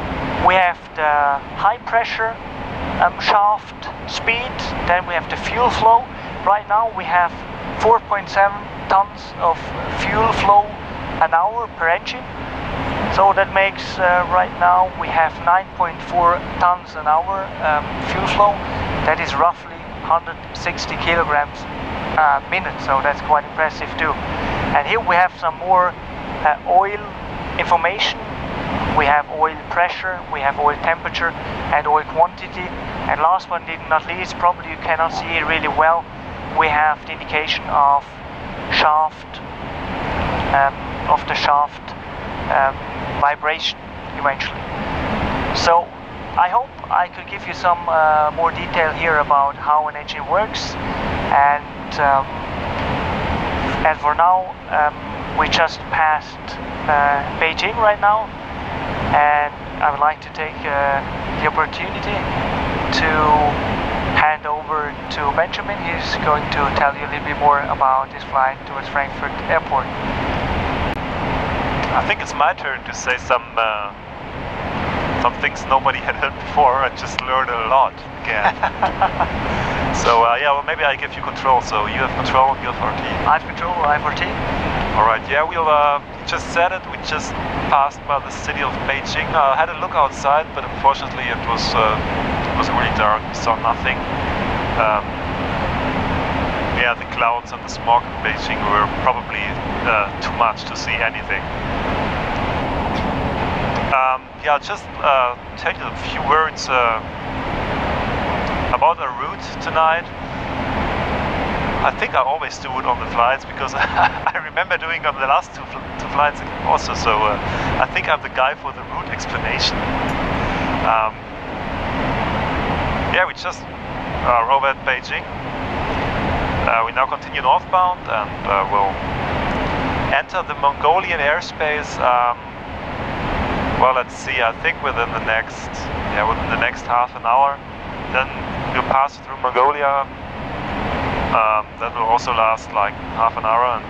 We have the high pressure shaft speed, then we have the fuel flow. Right now we have 4.7 tons of fuel flow an hour per engine. So that makes right now we have 9.4 tons an hour fuel flow. That is roughly 160 kilograms a minute, so that's quite impressive too. And here we have some more oil information. We have oil pressure, we have oil temperature and oil quantity. And last but not least, probably you cannot see it really well, we have the indication of the shaft vibration eventually. So I hope I could give you some more detail here about how an engine works, and for now we just passed Beijing right now, and I would like to take the opportunity to hand over to Benjamin. He's going to tell you a little bit more about this flight towards Frankfurt Airport. I think it's my turn to say some things nobody had heard before. I just learned a lot again. So yeah, well, maybe I give you control. So you have control, you have RT. I have control, I have RT. All right, yeah, we'll just said it. We just passed by the city of Beijing. I had a look outside, but unfortunately it was really dark. We saw nothing. Yeah, the clouds and the smog in Beijing were probably too much to see anything. Yeah, I'll just tell you a few words about our route tonight. I think I always do it on the flights because I remember doing it on the last two flights also, so I think I'm the guy for the route explanation. Yeah, we just are over at Beijing. We now continue northbound and we'll enter the Mongolian airspace. Well, let's see, I think within the next half an hour. Then we'll pass through Mongolia. That will also last like half an hour, and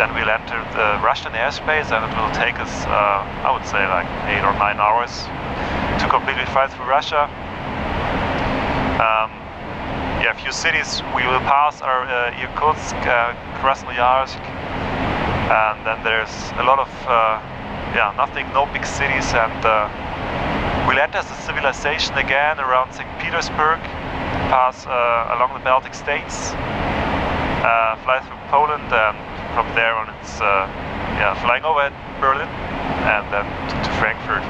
then we'll enter the Russian airspace, and it will take us, I would say, like 8 or 9 hours to completely fly through Russia. Yeah, a few cities we will pass are Irkutsk, Krasnoyarsk, and then there's a lot of no big cities, and we'll enter the civilization again around St. Petersburg, pass along the Baltic states, fly through Poland, and from there on it's flying over at Berlin and then to Frankfurt.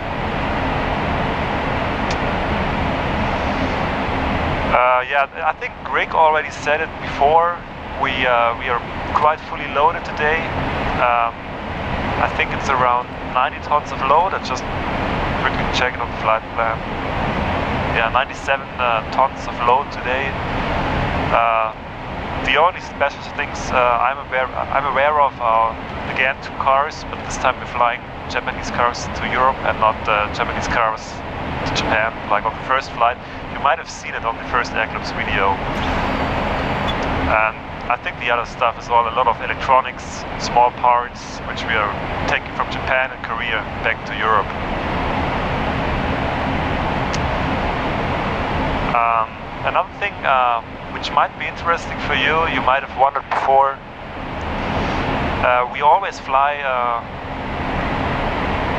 Yeah, I think Rick already said it before. We are quite fully loaded today. I think it's around 90 tons of load. I just quickly checked on the flight plan. Yeah, 97 tons of load today. The only special things I'm aware of are again 2 cars, but this time we're flying Japanese cars to Europe and not Japanese cars to Japan, like on the first flight. You might have seen it on the first Air-Clips video. And I think the other stuff is all a lot of electronics, small parts, which we are taking from Japan and Korea back to Europe. Another thing which might be interesting for you, you might have wondered before, we always fly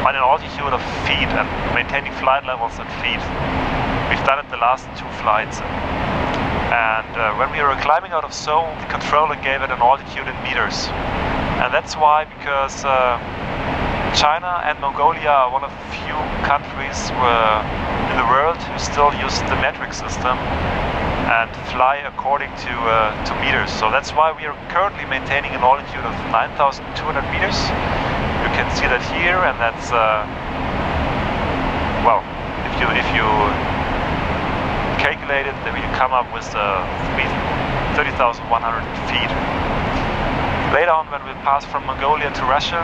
on an altitude of feet and maintaining flight levels at feet. We've done it the last 2 flights. And when we were climbing out of Seoul, the controller gave it an altitude in meters. And that's why, because China and Mongolia are one of the few countries in the world who still use the metric system and fly according to meters. So that's why we are currently maintaining an altitude of 9,200 meters. You can see that here, and that's well, if you calculate it, then you come up with 30,100 feet. Later on, when we pass from Mongolia to Russia,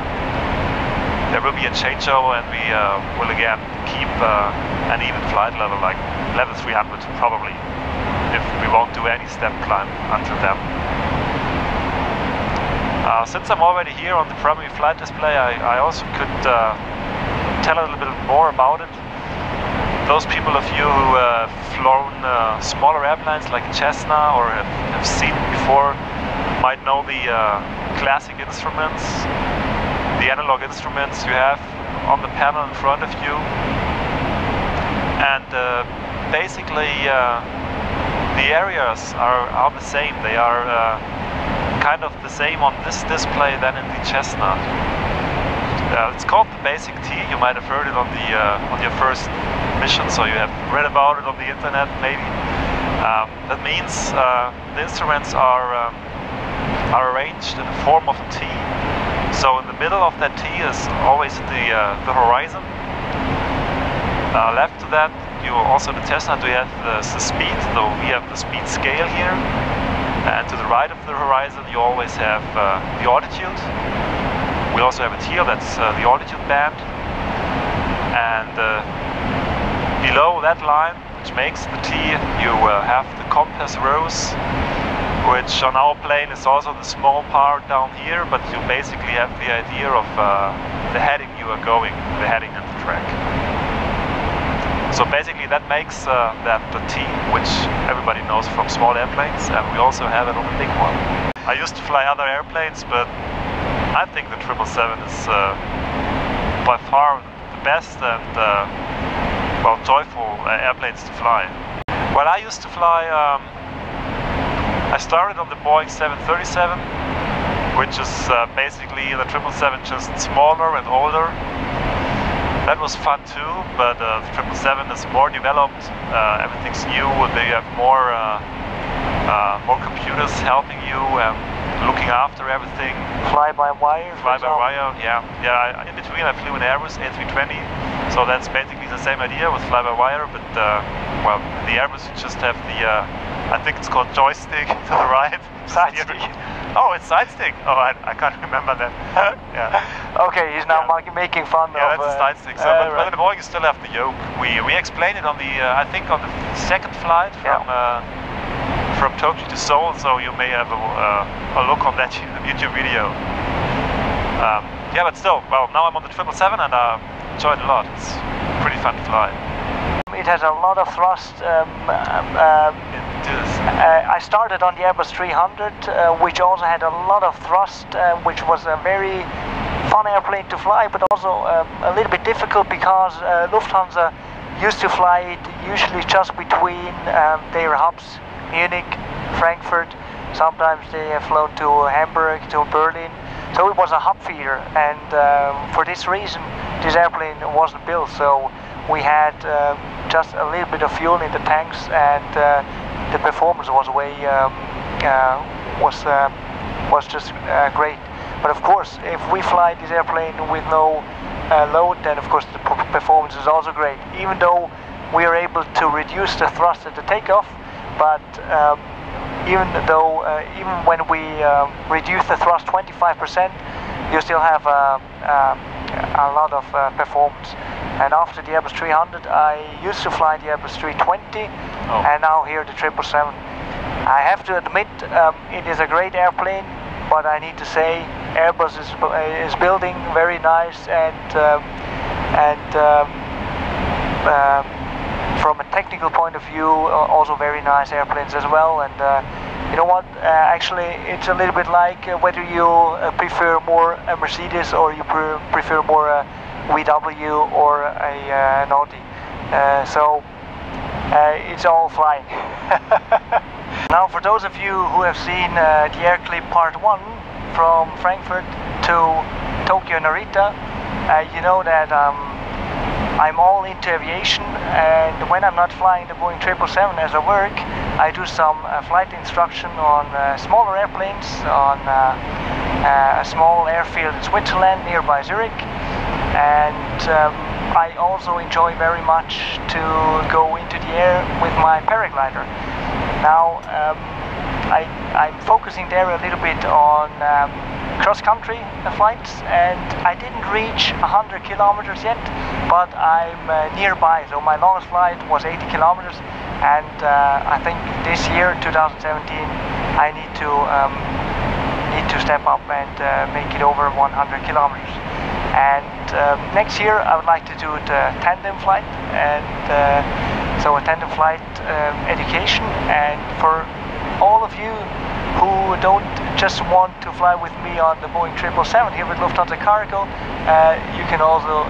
there will be a changeover, and we will again keep an even flight level, like level 300 probably, if we won't do any step climb until then. Since I'm already here on the primary flight display, I also could tell a little bit more about it. Those people of you who have flown smaller airplanes like a Cessna or have seen it before might know the classic instruments, the analog instruments you have on the panel in front of you. And basically the areas are the same. They are kind of the same on this display than in the Cessna. It's called the basic T. You might have heard it on your first mission, so you have read about it on the internet maybe. That means the instruments are arranged in the form of a T. So in the middle of that T is always the horizon. Left to that, you also the Cessna, you have the speed. So we have the speed scale here. And to the right of the horizon, you always have the altitude. We also have it here, that's the altitude band. And below that line, which makes the T, you have the compass rose, which on our plane is also the small part down here, but you basically have the idea of the heading you are going, the heading and the track. So basically that makes that the T, which everybody knows from small airplanes, and we also have it on the big one. I used to fly other airplanes, but I think the 777 is by far the best and well, joyful airplanes to fly. Well, I used to fly, I started on the Boeing 737, which is basically the 777 just smaller and older. That was fun too, but the 777 is more developed, everything's new, they have more computers helping you and looking after everything. Fly-by-wire? Fly-by-wire, yeah. In between I flew an Airbus A320, so that's basically the same idea with fly-by-wire, but well, the Airbus you just have the, I think it's called joystick to the right. Side stick. Oh, it's side stick. Oh, I can't remember that. Yeah. Okay, he's now making fun of... Yeah, that's the side stick. So, but in the Boeing you still have the yoke. We explained it on the, I think on the second flight from Tokyo to Seoul, so you may have a look on that YouTube video. Yeah, but still, well, now I'm on the 777 and I enjoy it a lot. It's pretty fun to fly. It has a lot of thrust. I started on the Airbus 300, which also had a lot of thrust, which was a very fun airplane to fly, but also a little bit difficult because Lufthansa used to fly it usually just between their hubs, Munich, Frankfurt. Sometimes they have flown to Hamburg, to Berlin. So it was a hub feeder, and for this reason this airplane wasn't built. So we had just a little bit of fuel in the tanks, and the performance was way was just great. But of course, if we fly this airplane with no load, then of course the performance is also great. Even though we are able to reduce the thrust at the takeoff, but even when we reduce the thrust 25%, you still have a lot of performance. And after the Airbus 300, I used to fly the Airbus 320, and now here the 777. I have to admit, it is a great airplane, but I need to say Airbus is building very nice and from a technical point of view, also very nice airplanes as well. And you know what? Actually, it's a little bit like whether you prefer more a Mercedes or you prefer more a VW or an Audi. So it's all flying. Now, for those of you who have seen the Air-Clip Part 1 from Frankfurt to Tokyo Narita, you know that I'm all into aviation, and when I'm not flying the Boeing 777 as I work, I do some flight instruction on smaller airplanes on a small airfield in Switzerland nearby Zurich, and I also enjoy very much to go into the air with my paraglider. Now I'm focusing there a little bit on cross-country flights, and I didn't reach 100 kilometers yet, but I'm nearby. So my longest flight was 80 kilometers, and I think this year, 2017, I need to step up and make it over 100 kilometers. And next year I would like to do the tandem flight, and so a tandem flight education. And for all of you who don't just want to fly with me on the Boeing 777 here with Lufthansa Cargo, you can also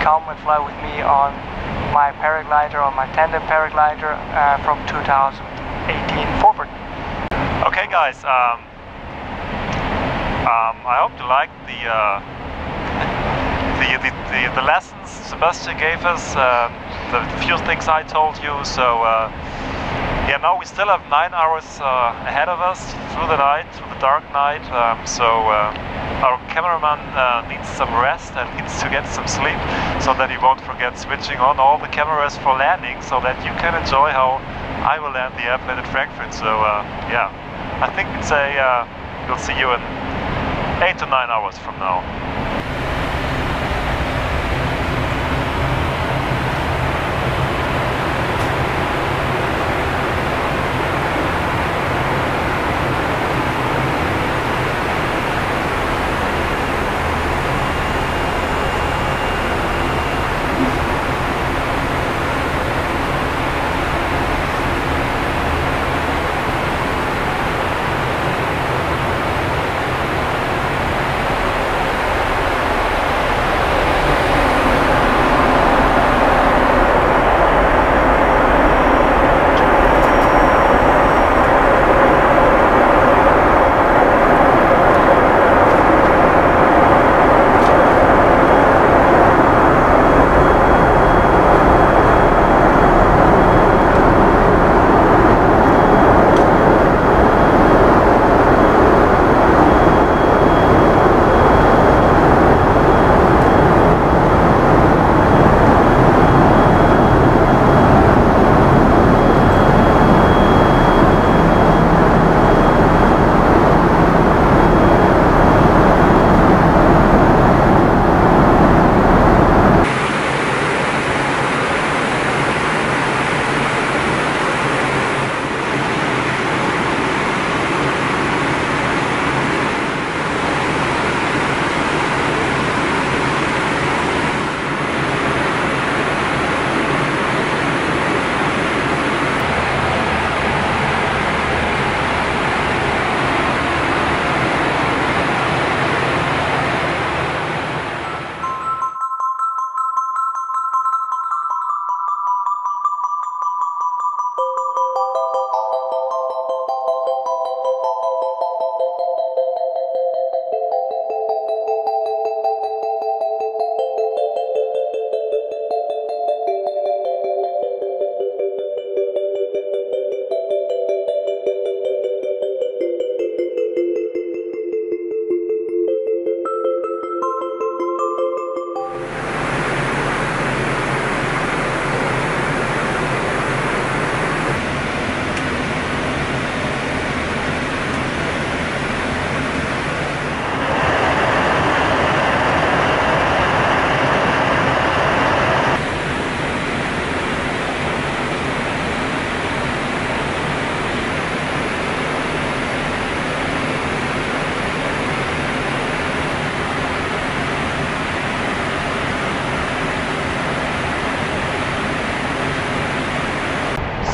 come and fly with me on my paraglider, on my tandem paraglider from 2018 forward. Okay guys, I hope you liked the lessons Sebastian gave us, the few things I told you. So yeah, now we still have 9 hours ahead of us through the night, through the dark night. So our cameraman needs some rest and needs to get some sleep, so that he won't forget switching on all the cameras for landing, so that you can enjoy how I will land the airplane at Frankfurt. So yeah, I think we'd say we'll see you in 8 to 9 hours from now.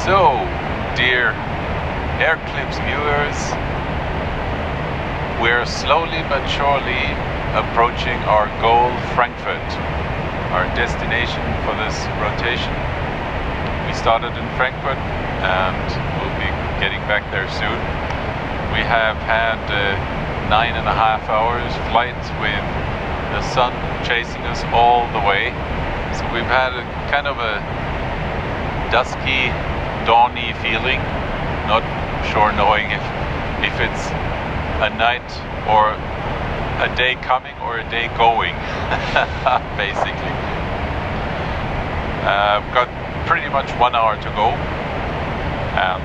So, dear Air-Clips viewers, we're slowly but surely approaching our goal, Frankfurt, our destination for this rotation. We started in Frankfurt and we'll be getting back there soon. We have had 9.5 hours flight with the sun chasing us all the way. So we've had a kind of a dusky, dawny feeling, not sure knowing if it's a night or a day coming or a day going, basically. We've got pretty much 1 hour to go, and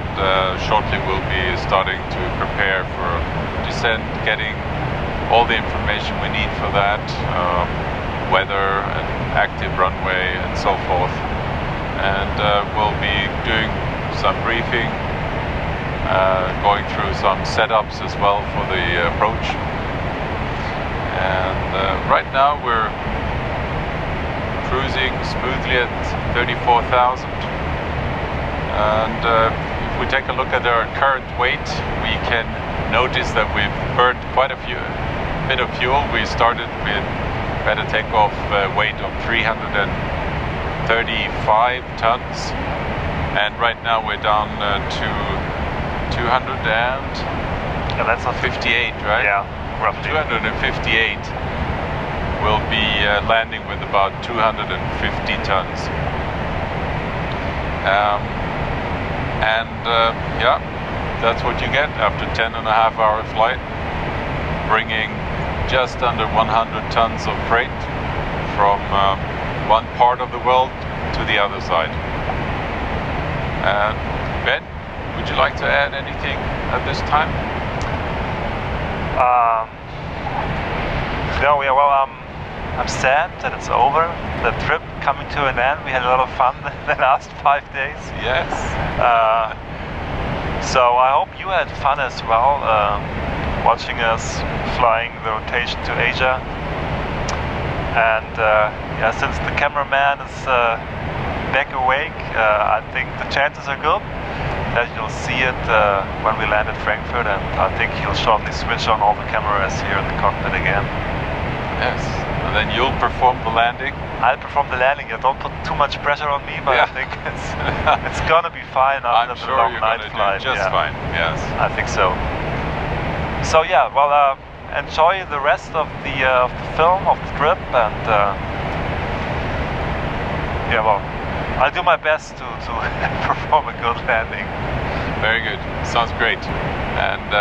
shortly we'll be starting to prepare for descent, getting all the information we need for that, weather and active runway and so forth. And we'll be doing some briefing, going through some setups as well for the approach. And right now we're cruising smoothly at 34,000. And if we take a look at our current weight, we can notice that we've burned quite a bit of fuel. We started with a takeoff weight of 335 tons, and right now we're down to 258, right? Yeah, roughly. 258. We'll be landing with about 250 tons. Yeah, that's what you get after 10.5-hour flight, bringing just under 100 tons of freight from one part of the world to the other side. And Ben, would you like to add anything at this time? No, yeah, well, I'm sad that it's over. The trip coming to an end. We had a lot of fun the last 5 days. Yes. So I hope you had fun as well, watching us flying the rotation to Asia. And yeah, since the cameraman is back awake, I think the chances are good that you'll see it when we land at Frankfurt, and I think he'll shortly switch on all the cameras here in the cockpit again. Yes, and then you'll perform the landing. I'll perform the landing. Yeah, don't put too much pressure on me, but yeah. I think it's gonna be fine after the long night flight. Just fine. Yes, I think so. So yeah, well, enjoy the rest of the film, of the trip, and yeah, well, I'll do my best to perform a good landing. Very good. Sounds great. And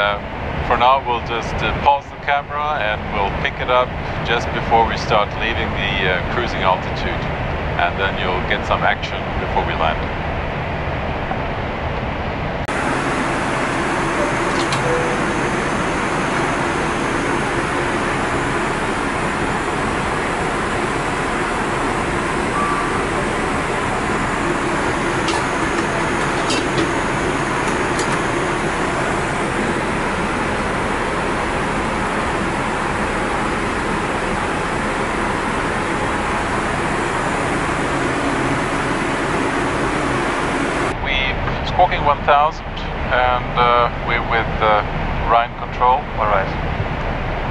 for now, we'll just pause the camera and we'll pick it up just before we start leaving the cruising altitude. And then you'll get some action before we land. Squawking 1000, and we're with Rhine control. All right.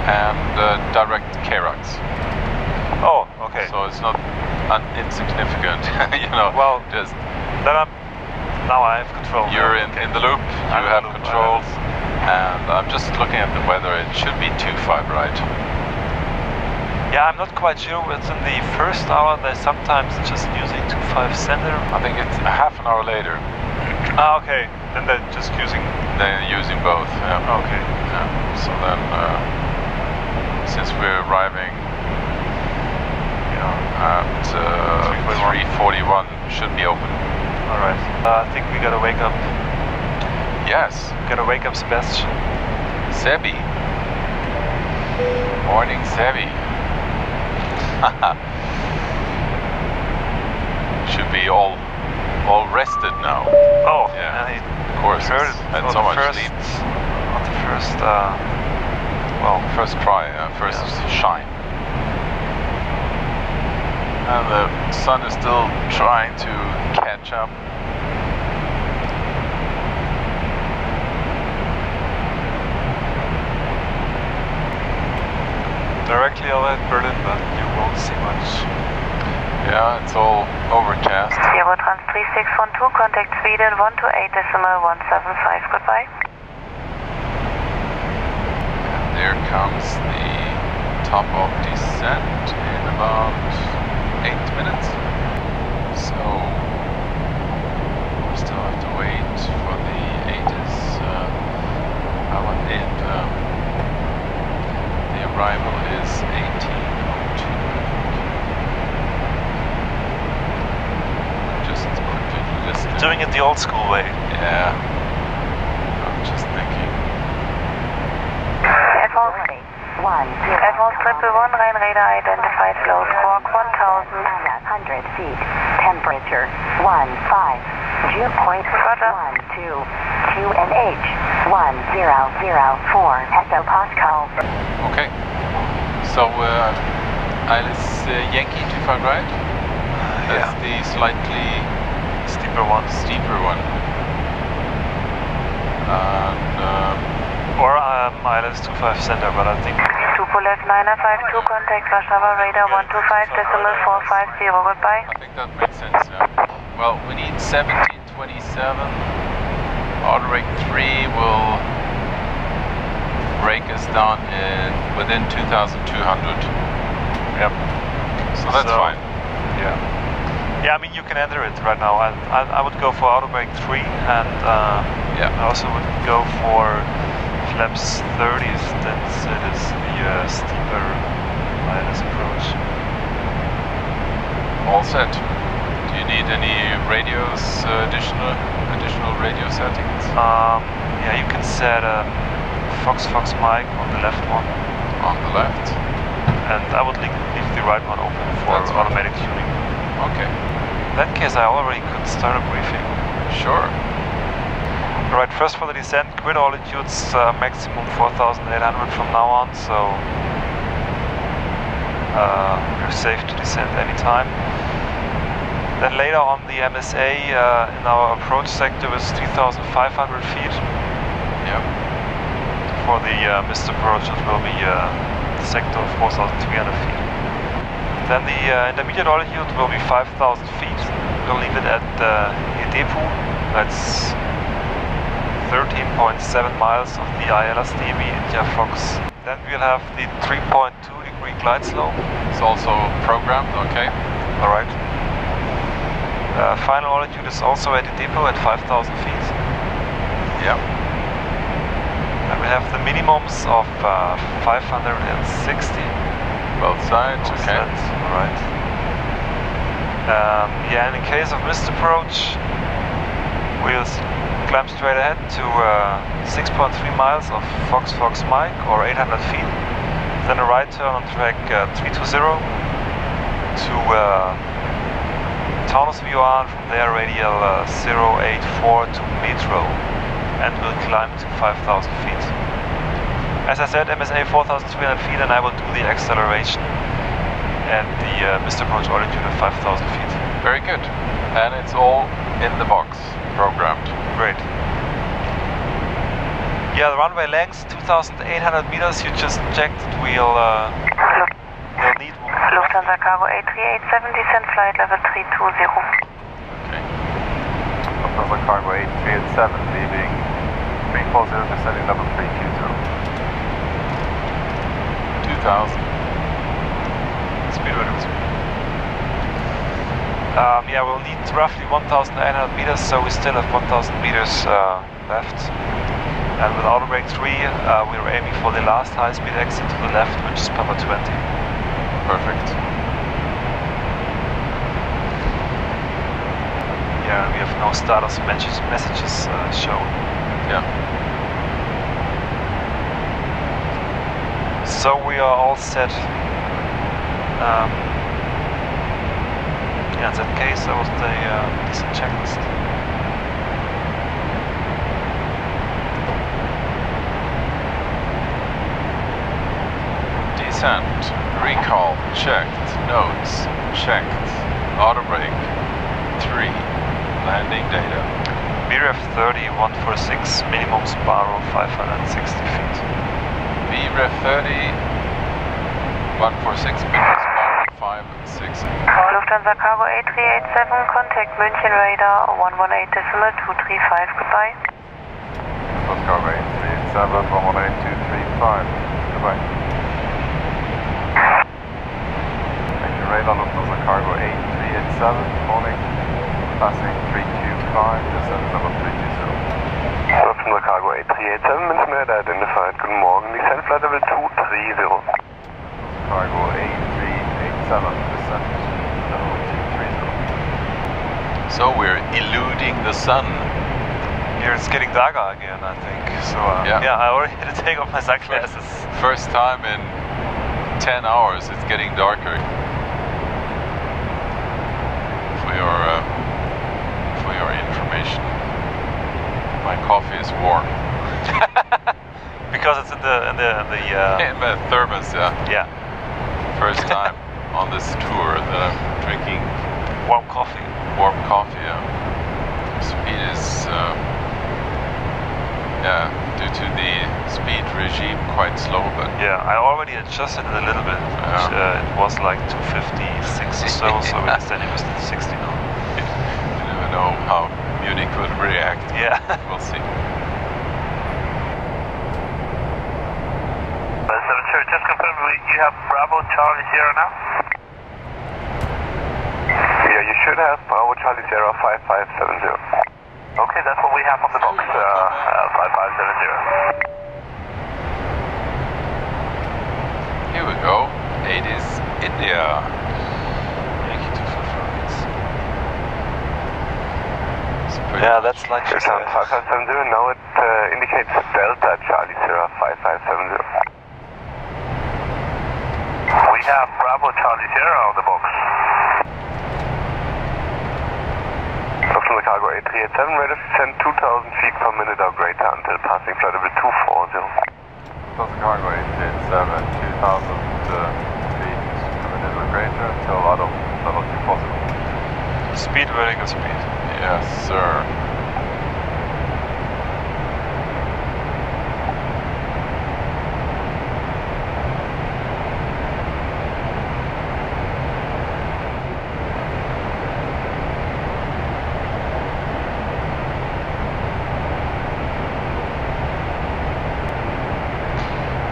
And direct KRAX. Oh, okay. So it's not insignificant, you know. Well, just then now I have control. You're in the loop. You have controls, and I'm just looking at the weather. It should be 25, right? Yeah, I'm not quite sure. It's in the first hour. They're sometimes just using 25 center. I think it's half an hour later. Ah, okay. Then they're just using... They're using both, yeah. Okay. Yeah. So then, since we're arriving at 3:41, should be open. Alright. I think we gotta wake up. Yes. Gotta wake up Sebastian. Sebi. Morning, Sebi. Should be all rested now. Oh, yeah. And of course. Heard it had so much sleep. On the first, first try, first shine. And the sun is still trying to catch up. Directly over Berlin, but you won't see much. Yeah, it's all overcast. Sierra Trans 3612, contact Sweden 128.175, goodbye. And there comes the top of descent in about 8 minutes. So we still have to wait for the ATIS power in. The arrival is 18:02. Just quickly listening. Doing it the old school way. Yeah. I'm just thinking. Advanced Triple One, Rhein radar identified low squawk 1,100 feet. Temperature 15. Dew point 12. QNH 1004. Echo Pascal. Okay. So Alice Yankee to far right. That's the slightly steeper one. And or ILS 25 center, but I think. Tupo left 952, contact Warsaw radar 125.450, goodbye. I think that makes sense, yeah. Well, we need 1727. Auto rate 3 will break us down within 2,200. Yep. So that's fine. Yeah. Yeah, I mean, you can enter it right now. I would go for auto brake 3, and I also would go for flaps 30, since it is the steeper ILS approach. All set. Do you need any radios, additional radio settings? Yeah, you can set Fox mic on the left one. On the left. And I would leave the right one open for automatic tuning. Okay. In that case, I already could start a briefing. Sure. Right, first for the descent, grid altitudes maximum 4,800 from now on, so you're safe to descend anytime. Then later on the MSA in our approach sector is 3,500 feet. Yep. For the missed approach it will be the sector of 4,300 feet. Then the intermediate altitude will be 5,000 feet. We'll leave it at Edepu. That's 13.7 miles of the ILS-DB India Fox. Then we'll have the 3.2 degree glide slope. It's also programmed, okay. Alright. Final altitude is also at the depot at 5,000 feet. Yep. And we have the minimums of 560. Both sides, okay. Alright. Yeah, and in case of missed approach, we'll climb straight ahead to 6.3 miles of Fox Mike, or 800 feet. Then a right turn on track 320 to Taunus VR, from there radial 084 to Metro, and we'll climb to 5,000 feet. As I said, MSA 4,300 feet, and I will do the acceleration at the missed approach altitude of 5,000 feet. Very good. And it's all in the box, programmed. Great. Yeah, the runway length 2,800 meters. You just checked. We'll need Lufthansa Cargo A387, descent flight level 320. Okay. Lufthansa Cargo A387, leaving 340, descending level 320. 2,000. Speed reduce. Yeah, we'll need roughly 1,800 meters, so we still have 1,000 meters left. And with auto brake 3, we're aiming for the last high-speed exit to the left, which is Papa 20. Perfect. Yeah, we have no status messages shown. Yeah. So we are all set. Yeah, in that case, that was the decent checklist. Descent, recall, checked, notes, checked, auto brake, 3, landing data. BREF 30, 146, minimum spiral 560 feet. BREF 30, 146, minimum spiral 560. Lufthansa Cargo A387, contact München radar 118.235, goodbye. Lufthansa Cargo A387, 118.235, goodbye. Radar Lufthansa Cargo morning. Passing 325, descent level 320. Lufthansa Cargo 8387, Mincemeer identified. Good morning. Descent flight level 230. Cargo 8387, descent level 230. So we're eluding the sun. Here it's getting darker again, I think. So yeah, I already had to take off my sunglasses. First time in 10 hours it's getting darker. For your information, my coffee is warm. Because it's in the thermos, yeah. Yeah. First time on this tour that I'm drinking warm coffee. Warm coffee, yeah. Speed is due to the speed regime quite slow, but yeah, I already adjusted it a little bit. It was like 256 or so, so we're standing with 60 now. You never know how Munich would react. Yeah. We'll see. Just confirm you have Bravo Charlie Sierra now? Yeah, you should have Bravo Charlie Sierra 5570. Okay, that's what we have on the box, 5570. Here we go. 80s India. Yeah, that's like she said. 5570, now it indicates Delta Charlie Sierra 5570. We have Bravo Charlie Sierra on the box. Lufthansa Cargo 8387, rate of descent 2,000 feet per minute or greater until passing flight level 240. Lufthansa Cargo 8387, 2,000 feet per minute or greater until out of level 240. Speed, vertical speed. Yes, sir.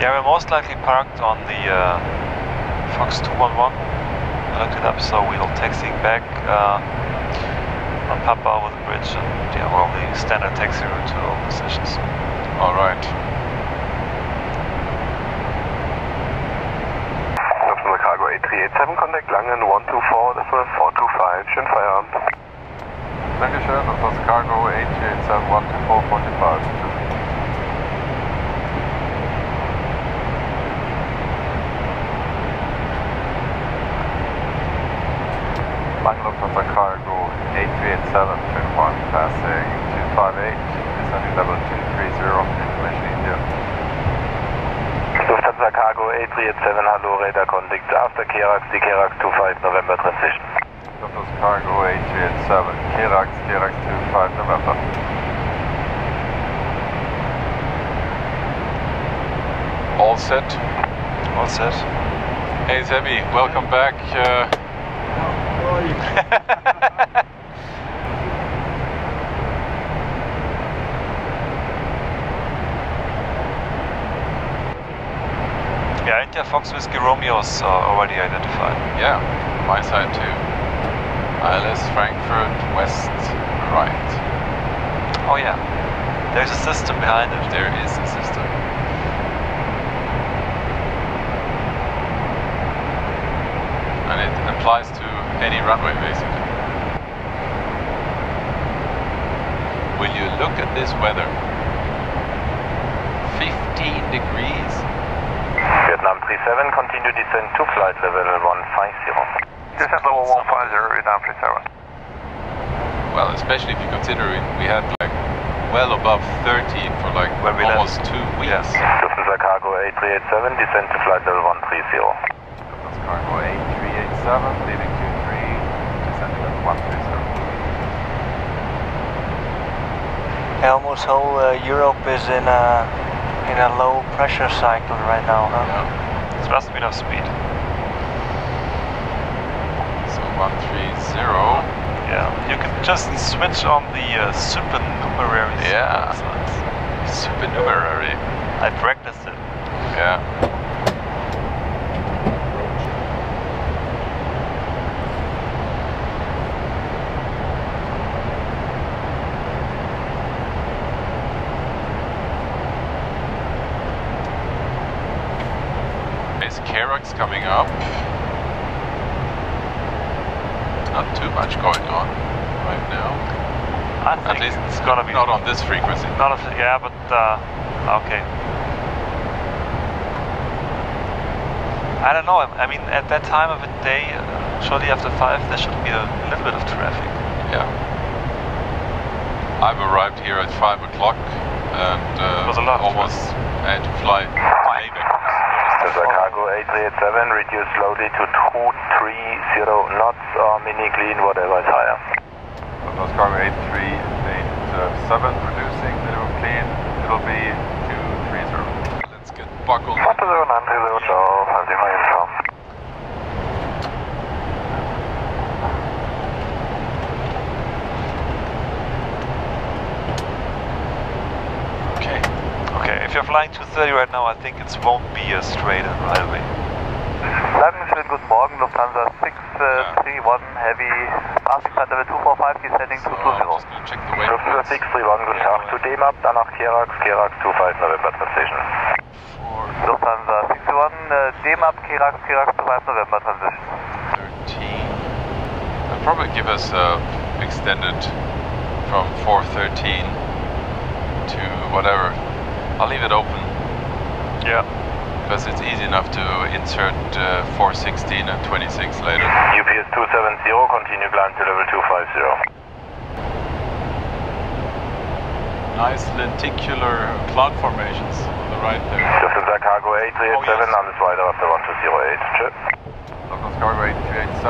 Yeah, we're most likely parked on the Fox 211. I looked it up, so we'll taxiing back on Papa over the bridge, and yeah, well, the standard taxi route to all positions. All right. Lufthansa Cargo 8387, contact Langen 124, das war 425, schönen Feierabend. Dankeschön, Lufthansa Cargo 8387, 124, 45. Lufthansa Cargo 8387, turn 1, passing 258, descending level 230, information India. Lufthansa Cargo 8387, hello, radar contact after Kerax, the Kerax 25 November transition. Lufthansa Cargo 8387, Kerax 25 November. All set? All set. Hey Zebby, welcome back. Yeah, India Fox Whiskey Romeo's already identified. Yeah, my side too. ILS Frankfurt West right. Oh yeah, there's a system behind it. There is a system. And it applies to any runway basically. Will you look at this weather? 15 degrees. Vietnam 37, continue descent to flight level 150. Descent level 150, Vietnam 37. Well, especially if you consider we had like well above 30 for like almost 2 weeks. Yes. Lufthansa Cargo 8387, descent to flight level 130. Lufthansa Cargo 8387, leaving 23, descending at 130. Almost whole Europe is in a low pressure cycle right now, huh? Yeah. It must be enough speed. So 130. Yeah, you can just switch on the supernumerary. Yeah, supernumerary. I practiced it. Yeah. Karax coming up. Not too much going on right now. I think at least it's gonna be not on this frequency. Not on, yeah, but okay. I don't know. I mean, at that time of the day, shortly after 5, there should be a little bit of traffic. Yeah. I've arrived here at 5 o'clock and almost had to fly playback. Lufthansa Cargo 8387, reduce slowly to 230 knots or mini clean, whatever is higher. Lufthansa Cargo 8387, reducing, minimum clean, it'll be 230. Let's get buckled. 40930, ciao, halte mal info. If you're flying 230 right now, I think it won't be a straight and right away. Langenschön, guten Morgen, Lufthansa 631 Heavy, passing flight level 245, descending to 20. Lufthansa 631, guten Tag, to DMAP, danach Karax 25 November transition. Lufthansa 631, DMAP, Karax 25 November transition. 13. They'll probably give us extended from 413 to whatever. I'll leave it open. Yeah. Because it's easy enough to insert 416 and 26 later. UPS 270, continue climb to level 250. Nice lenticular cloud formations on the right there. Lufthansa Cargo 8387, alles weiter after 1208. Chip. Lufthansa Cargo 8387, it's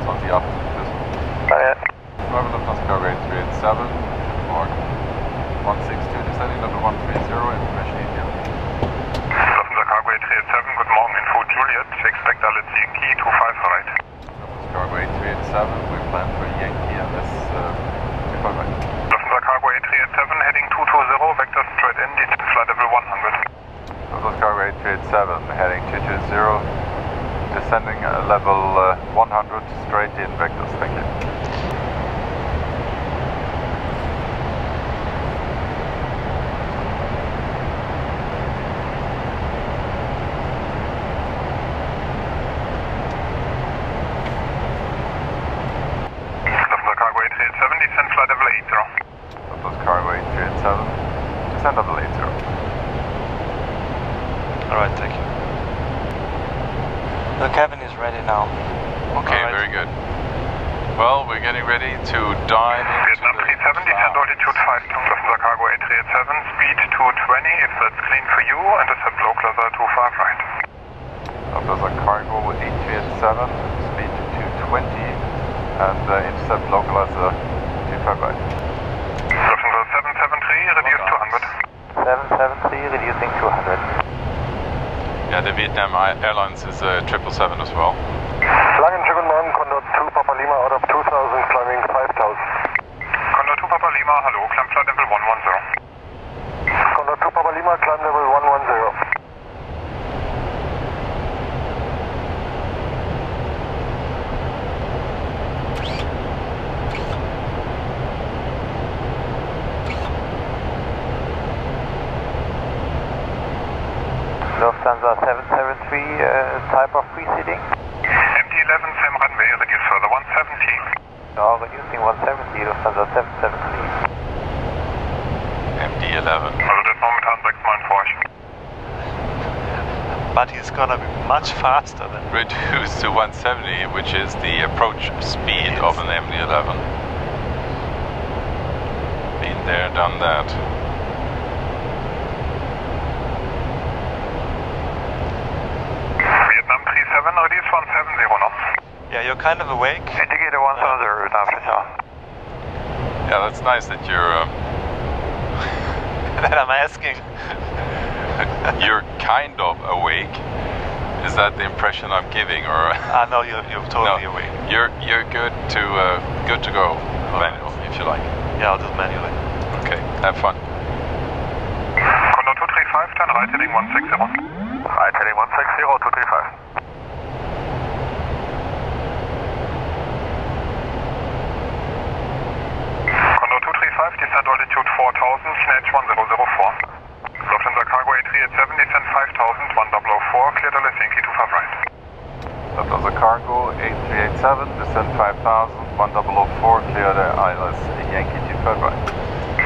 on the up. Lufthansa Cargo 8387, morgen. 162, descending level 130, information in here. Lufthansa Cargo 8387, good morning, info Juliet, expect Alert Yankee 25 right. Lufthansa Cargo 8387, we plan for Yankee and this 25 right. Lufthansa Cargo 8387, heading 220, vector straight in, descend flight level 100. Lufthansa Cargo 8387, heading 220, descending level 100, straight in vectors, thank you. Alright, thank you. The cabin is ready now. Okay, right. Very good. Well, we're getting ready to dive into Vietnam 370, descend altitude 52, Lufthansa Cargo 8387, speed 220, if that's clean for you, intercept low cluster 25 right. Lufthansa Cargo 8387, speed 220, and intercept low cluster 25 right. Lufthansa 773, reduce 200. 773, reducing 200. Yeah, the Vietnam Airlines is 777 as well. Langenschön, guten Morgen, Condor 2 Papa Lima out of 2000, climbing 5000. Condor 2 Papa Lima, hello, climb flight level 110. Condor 2 Papa Lima, climb level 110. Lufthansa 773, type of pre-seating? MD-11, same runway, reduce further 170. No, reducing 170, Lufthansa 773. MD-11. Also das momentan 6 Meilen vor euch. But he's gonna be much faster than... Reduced to 170, which is the approach speed of an MD-11. Been there, done that. Vietnam 37, reduce 170 knots. Yeah, you're kind of awake. Indicator 170, Lufthansa. Yeah, that's nice that you're... that I'm asking. You're kind of awake. Is that the impression I'm giving, or? No, you're totally awake. You're good to go. Manual, if you like. Yeah, I'll do it manually. Okay, have fun. Condor 235, turn right heading 160. Right heading 160, 235. Condor 235, descend altitude 4000, snatch 1004. Lufthansa Cargo 8387, descend 5000, 1004, descend 5000, 1004, clear the ILS, Yankee 25 right.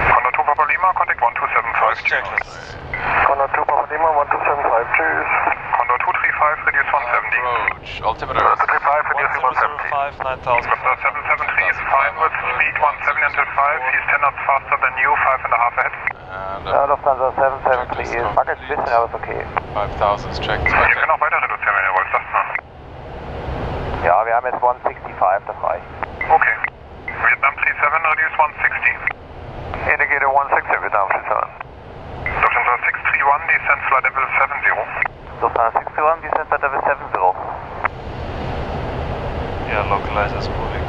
Condor 2 Papa Lima, contact 1275. Checklist. Condor 2 Papa Lima, 1275, cheers. Condor 235, reduce 170. Approach, altimeter. 235, reduce 170. 1005, 9000. Lufthansa 773 is fine with speed 170 until 5. He's 10 knots faster than you, 5.5 ahead. And Lufthansa 773 ist Bucket Spitze, aber ist okay. 5000 is checked. Ihr könnt auch weiter reduzieren, wenn ihr wollt, sagt mal. Ja, wir haben jetzt 165, das reicht. Okay. Vietnam 37, reduce 160. Indicator 160, Vietnam 37. Lufthansa 631, descend flight level 70. Lufthansa 631, descend flight level 70. Yeah, localizer is moving.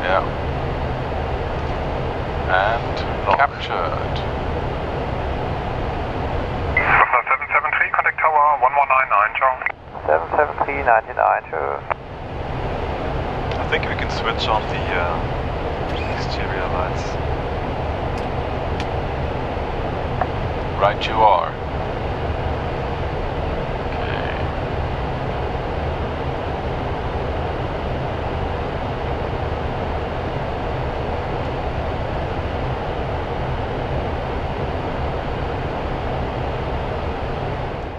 Yeah. And captured. Lufthansa 773, contact tower 1199, ciao. 773, 99, sure. I think we can switch on the exterior lights. Right you are. Okay.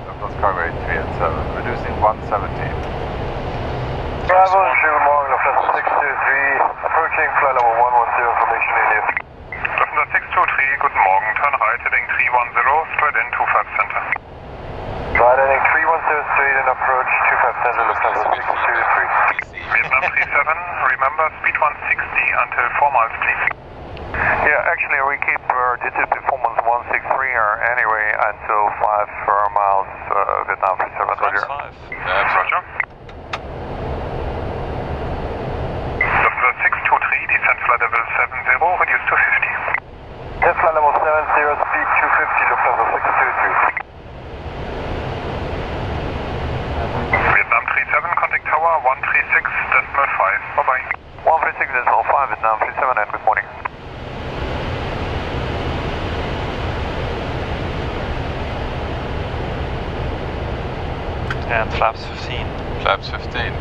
Lufthansa Cargo 8387, reducing 117. Bravo, good morning, Lufthansa 623, approaching flight level 110, information in you. Lufthansa 623, guten Morgen, turn right, heading 310, straight in 25 center. Right, heading 310, straight in approach 25 center, Lufthansa 623. Vietnam 37, remember speed 160 until 4 miles, please. Yeah, actually we keep digit performance 163 here anyway until 5 miles, Vietnam 37, roger. Roger. Lufthansa 623, descend flight level 70, reduce to 50. Descend flight level 70, speed 250, Lufthansa 623. Vietnam 37, contact tower 136.5, bye-bye. 136.5, Vietnam 37, and good morning. And flaps 15. Flaps 15.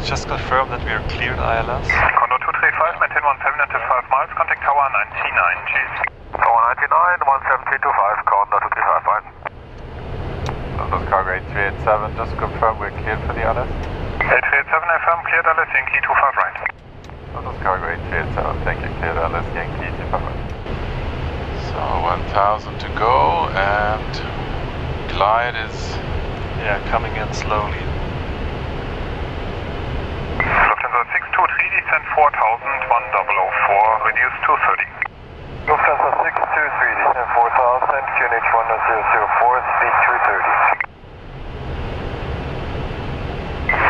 Just confirm that we are cleared ILS. Condor 235, maintain 17 until 5 miles, contact tower 99, cheers. Tower 99, 17325, Condor 235, fine. Lufthansa Cargo 8387, just confirm we're cleared for the ILS. 8387, affirm, cleared ILS, Yankee 25 right. Lufthansa Cargo 8387, thank you, cleared ILS, Yankee 25 right. So 1000 to go, and glide is coming in slowly. Lufthansa 623, descend 4000, 1004, reduce to 30. Lufthansa 623, descend 4000, QNH 1004, speed 230.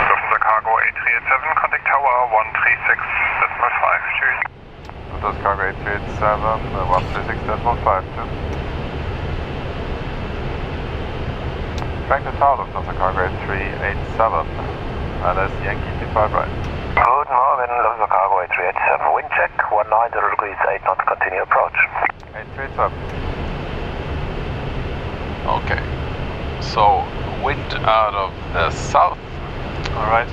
Lufthansa Cargo 8387, contact tower 136.5, cheers. Lufthansa Cargo 8387, 136.5, cheers. Frankfurt Tower, Lufthansa Cargo 8387, ILS Yankee 25 right. Good morning, Lufthansa Cargo 8387, wind check, 190 degrees, 8 knots, continue approach. 8387. okay. So wind out of the south. Alright.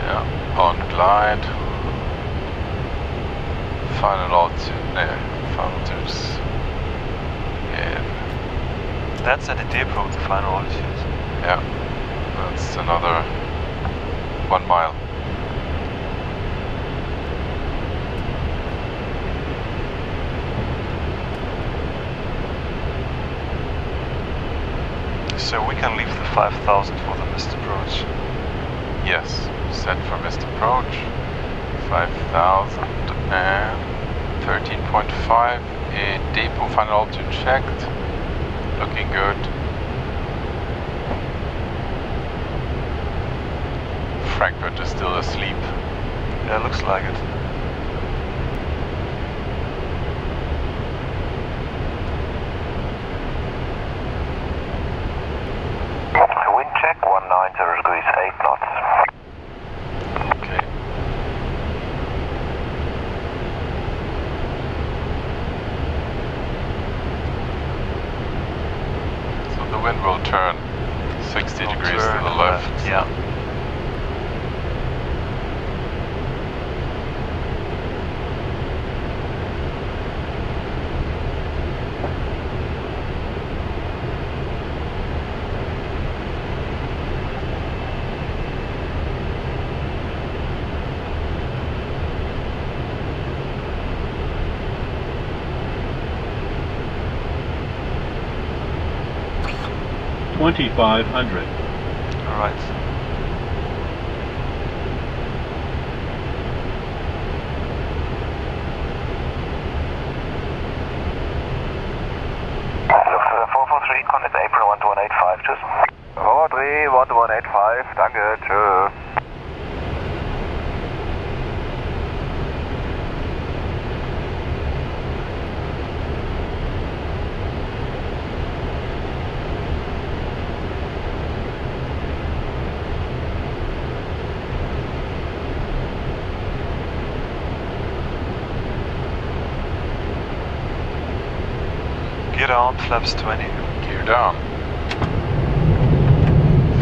Yeah, on glide. Final altitudes in. That's at the depot, the final altitude. Yeah, that's another 1 mile. So we can leave the 5000 for the missed approach. Yes, set for missed approach. 5000 and 13.5. Depot final altitude checked. Looking good. Frankfurt is still asleep. Yeah, looks like it. 2500. All right. Lufthansa 443, Contact April 12185, tschüss. 443, 12185, danke, tschüss. Gear down, flaps 20. Gear down.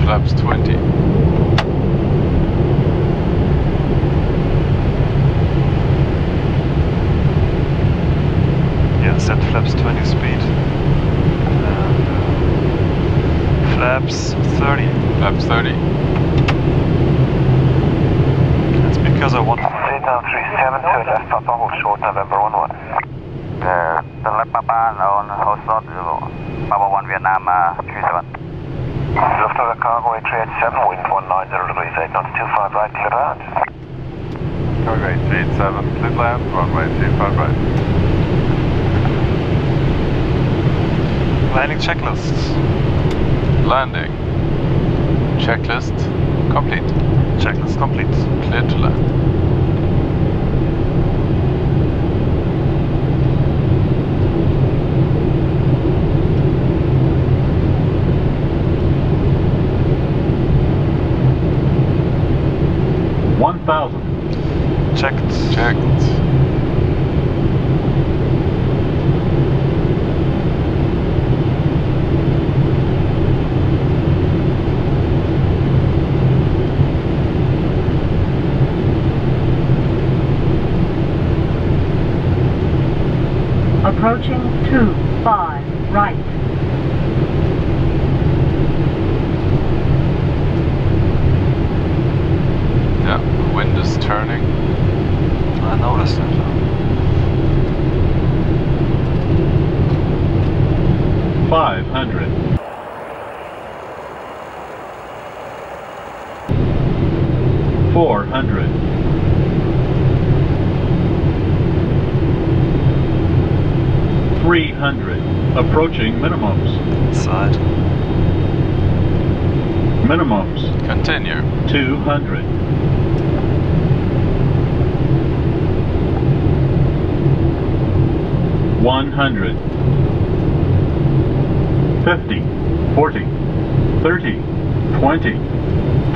Flaps 20. Yeah, set flaps 20 speed. And flaps 30. Flaps 30. That's because I want. Seatdown 37 to left Papa, hold short November 11. The left Papa on hold short Papa 1 Vietnam 37. Lufthansa Cargo A387, wind 190 degrees, 8 knots, 25 right, clear out. Cargo 387, clear land, runway 25 right. Landing checklists. Landing. Checklist complete. Checklist complete. Clear to land. Checked. Checked. Approaching 25 right. Yeah, the wind is turning. I noticed it. 500. 400. 300. Approaching minimums. Side. Minimums. Continue. 200. 100. 50. 40. 30. 20.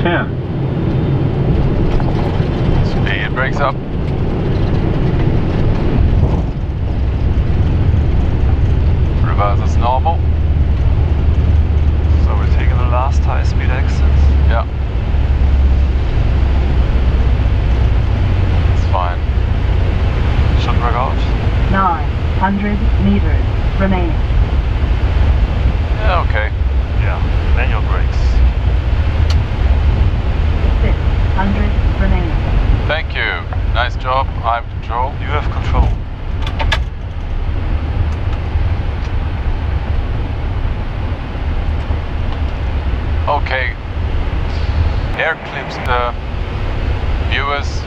10. Speed breaks up. Reverse as normal. So we're taking the last high-speed exit. Yeah. It's fine. Should work out. 900 meters remaining. Yeah, okay. Yeah, manual brakes. 600 remaining. Thank you. Nice job. I have control. You have control. Okay. Air-Clips, viewers,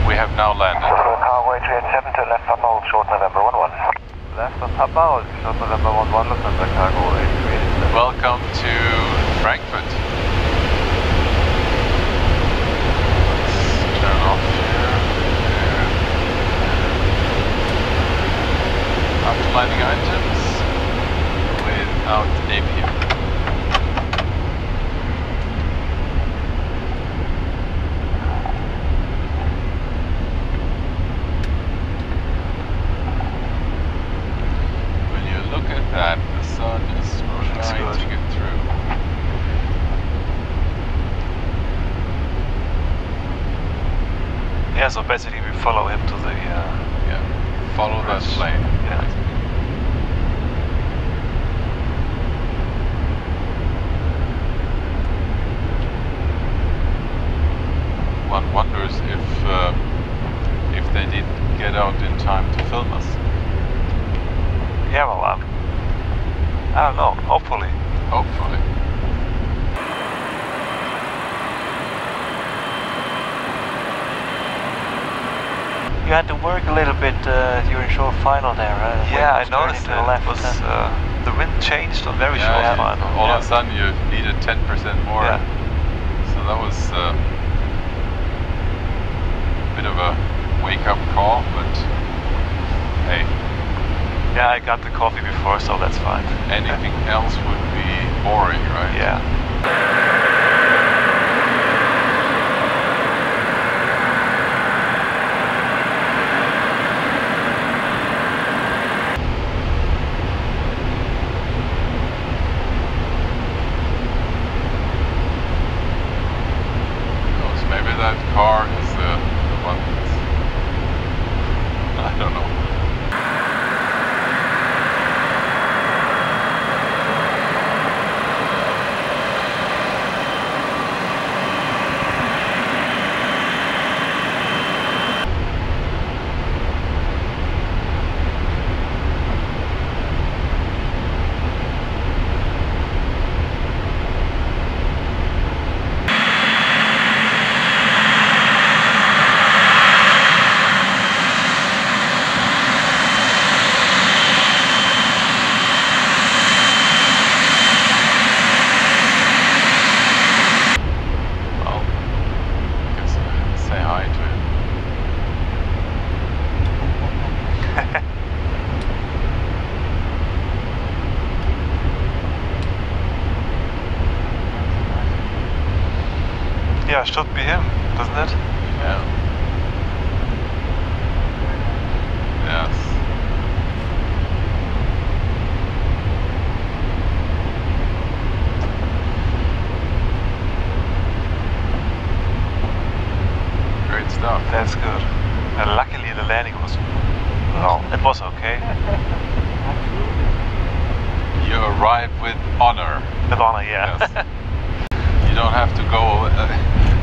we have now landed. Cargo A387 to left Papa, hold short November 11. Left on Papa, hold short November 11, Lufthansa Cargo A387. Welcome to Frankfurt. Let's turn off here. After landing items without APU. That the sun is trying to get through. Yeah, so basically we follow him to the yeah, follow that plane. Yeah. One wonders if they didn't get out in time to film us. Yeah, well, I don't know. Hopefully. Hopefully. You had to work a little bit during short final there. Yeah, I noticed to the left. It was, the wind changed on very short final. All of a sudden you needed 10% more. Yeah. So that was a bit of a wake-up call, but hey. Yeah, I got the coffee before, so that's fine. Anything else would be boring, right? Yeah. Maybe that car is the one that's, I don't know. Yeah, should be him, doesn't it? Yeah. Yes. Great stuff. That's good. And luckily the landing was, well, it was okay. You arrive with honor. With honor, yeah. Yes. You don't have to go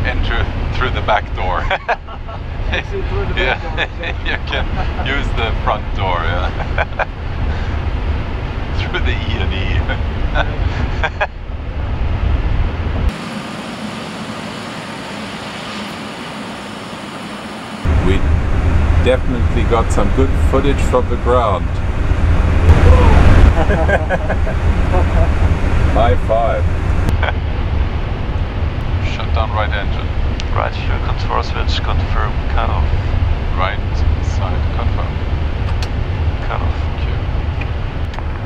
enter through the back door. You can use the front door, yeah. Through the E&E. We definitely got some good footage from the ground. High five. Shut down right engine. Right here, control switch, confirm, cut off. Right side, confirm. Cut off.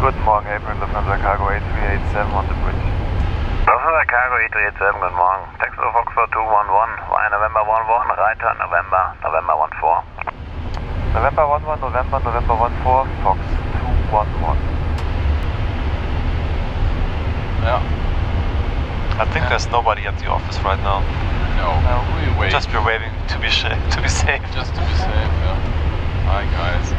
Guten Morgen, April, Lufthansa Cargo 8387 on the bridge. Lufthansa Cargo 8387, good morning. Taxi of Oxford 211, via November 11, right turn November 14. November 11, November 14, Fox 211. Yeah. I think there's nobody at the office right now. No, we wait. Just be waiting to be safe. Just to be safe, yeah. Hi guys.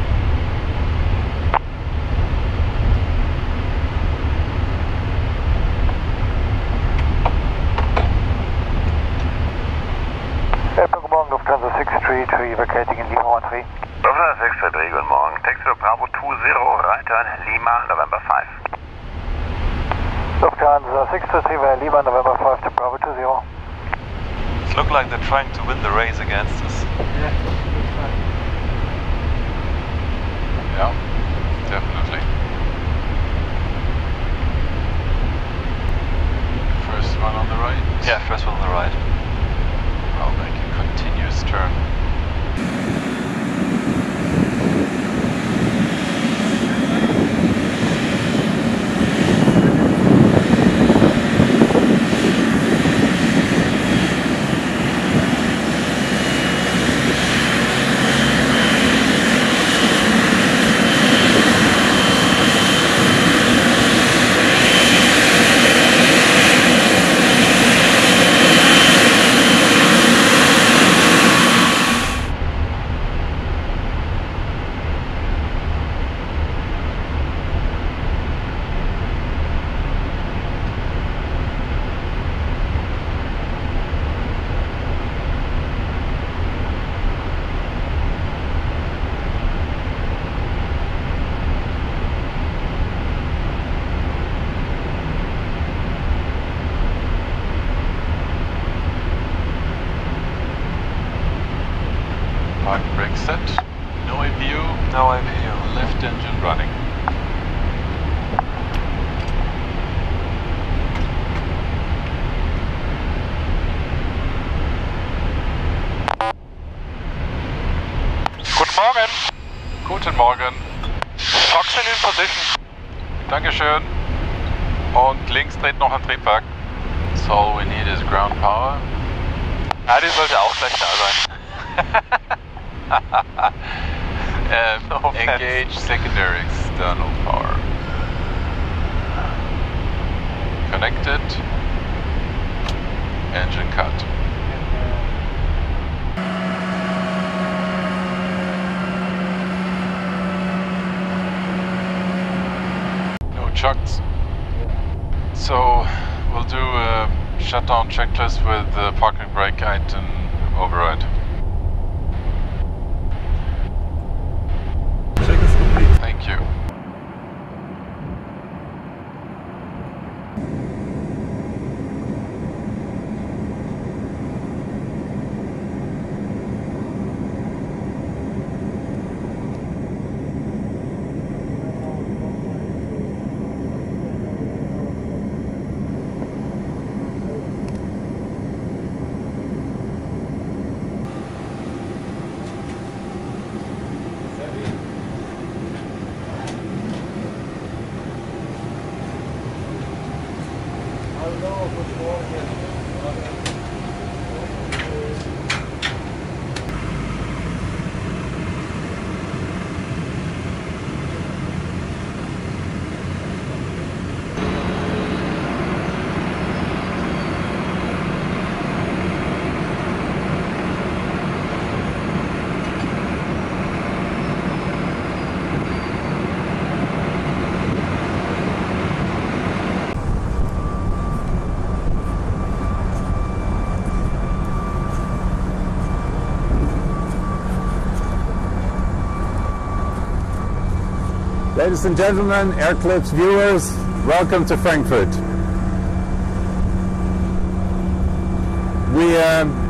Good morning, Lufthansa 633, evacuating in Lima 13. Lufthansa 633, good morning. Taxi to Bravo 20, right turn Lima, November 5. Lufthansa 633 via Lima, November 5 to Bravo 20. It looks like they're trying to win the race against us. Yeah, definitely. First one on the right? Yeah, first one on the right. I'll make a continuous turn. Parking brake set. No APU. No APU. Left engine running. Guten Morgen. Guten Morgen. Toxin in position. Dankeschön. Und links dreht noch ein Triebwerk. So all we need is ground power. Ja, die sollte auch gleich da sein. No engage secondary external power. Connected. Engine cut. No chucks. So we'll do a shutdown checklist with the parking brake item override. Check is complete. Thank you. Ladies and gentlemen, Air-Clips viewers, welcome to Frankfurt.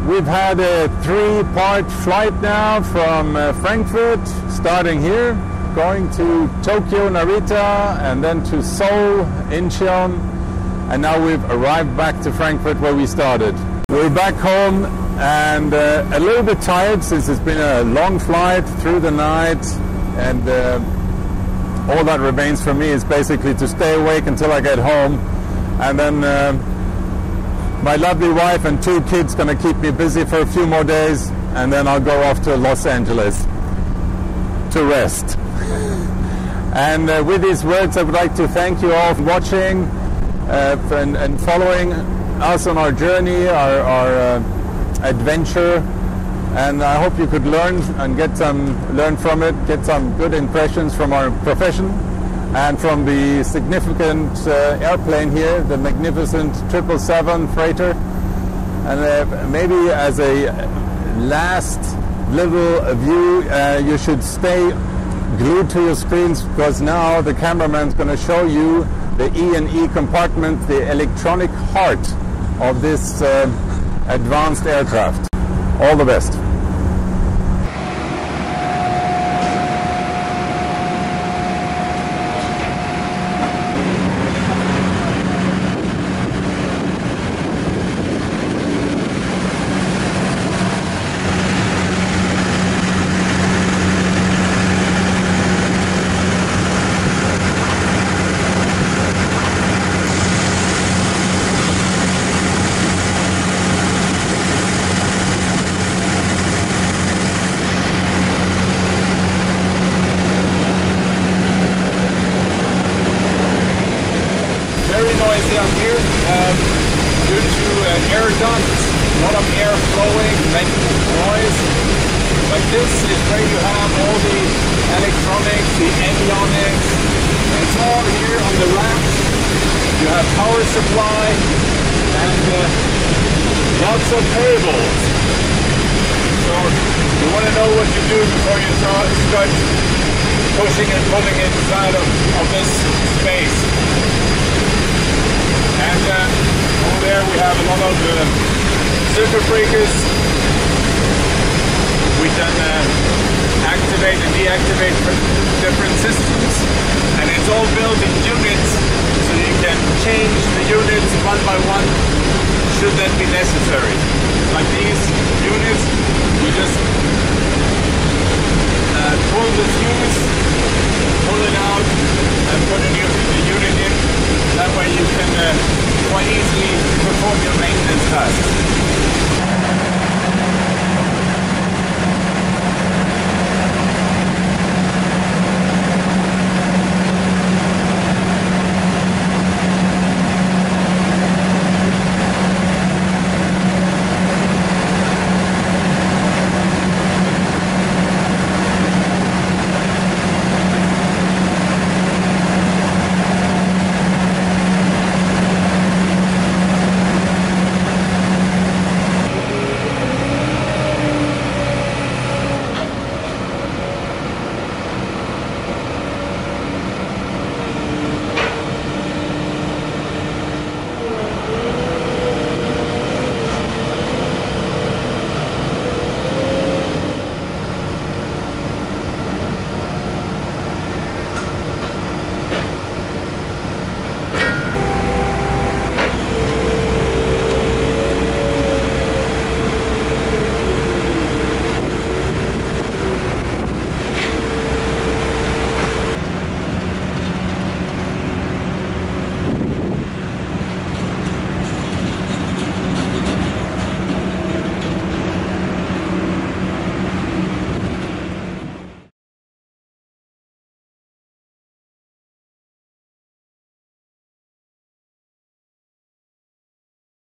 We've had a three-part flight now from Frankfurt, starting here, going to Tokyo, Narita, and then to Seoul, Incheon, and now we've arrived back to Frankfurt where we started. We're back home and a little bit tired since it's been a long flight through the night, and all that remains for me is basically to stay awake until I get home, and then my lovely wife and two kids going to keep me busy for a few more days, and then I'll go off to Los Angeles to rest. And with these words, I would like to thank you all for watching and following us on our journey, our adventure. And I hope you could learn and learn from it, get some good impressions from our profession and from the significant airplane here, the magnificent 777 freighter. And maybe as a last little view, you should stay glued to your screens, because now the cameraman's going to show you the E&E compartment, the electronic heart of this advanced aircraft. All the best. We can deactivate different systems. And it's all built in units, so you can change the units one by one should that be necessary. Like these units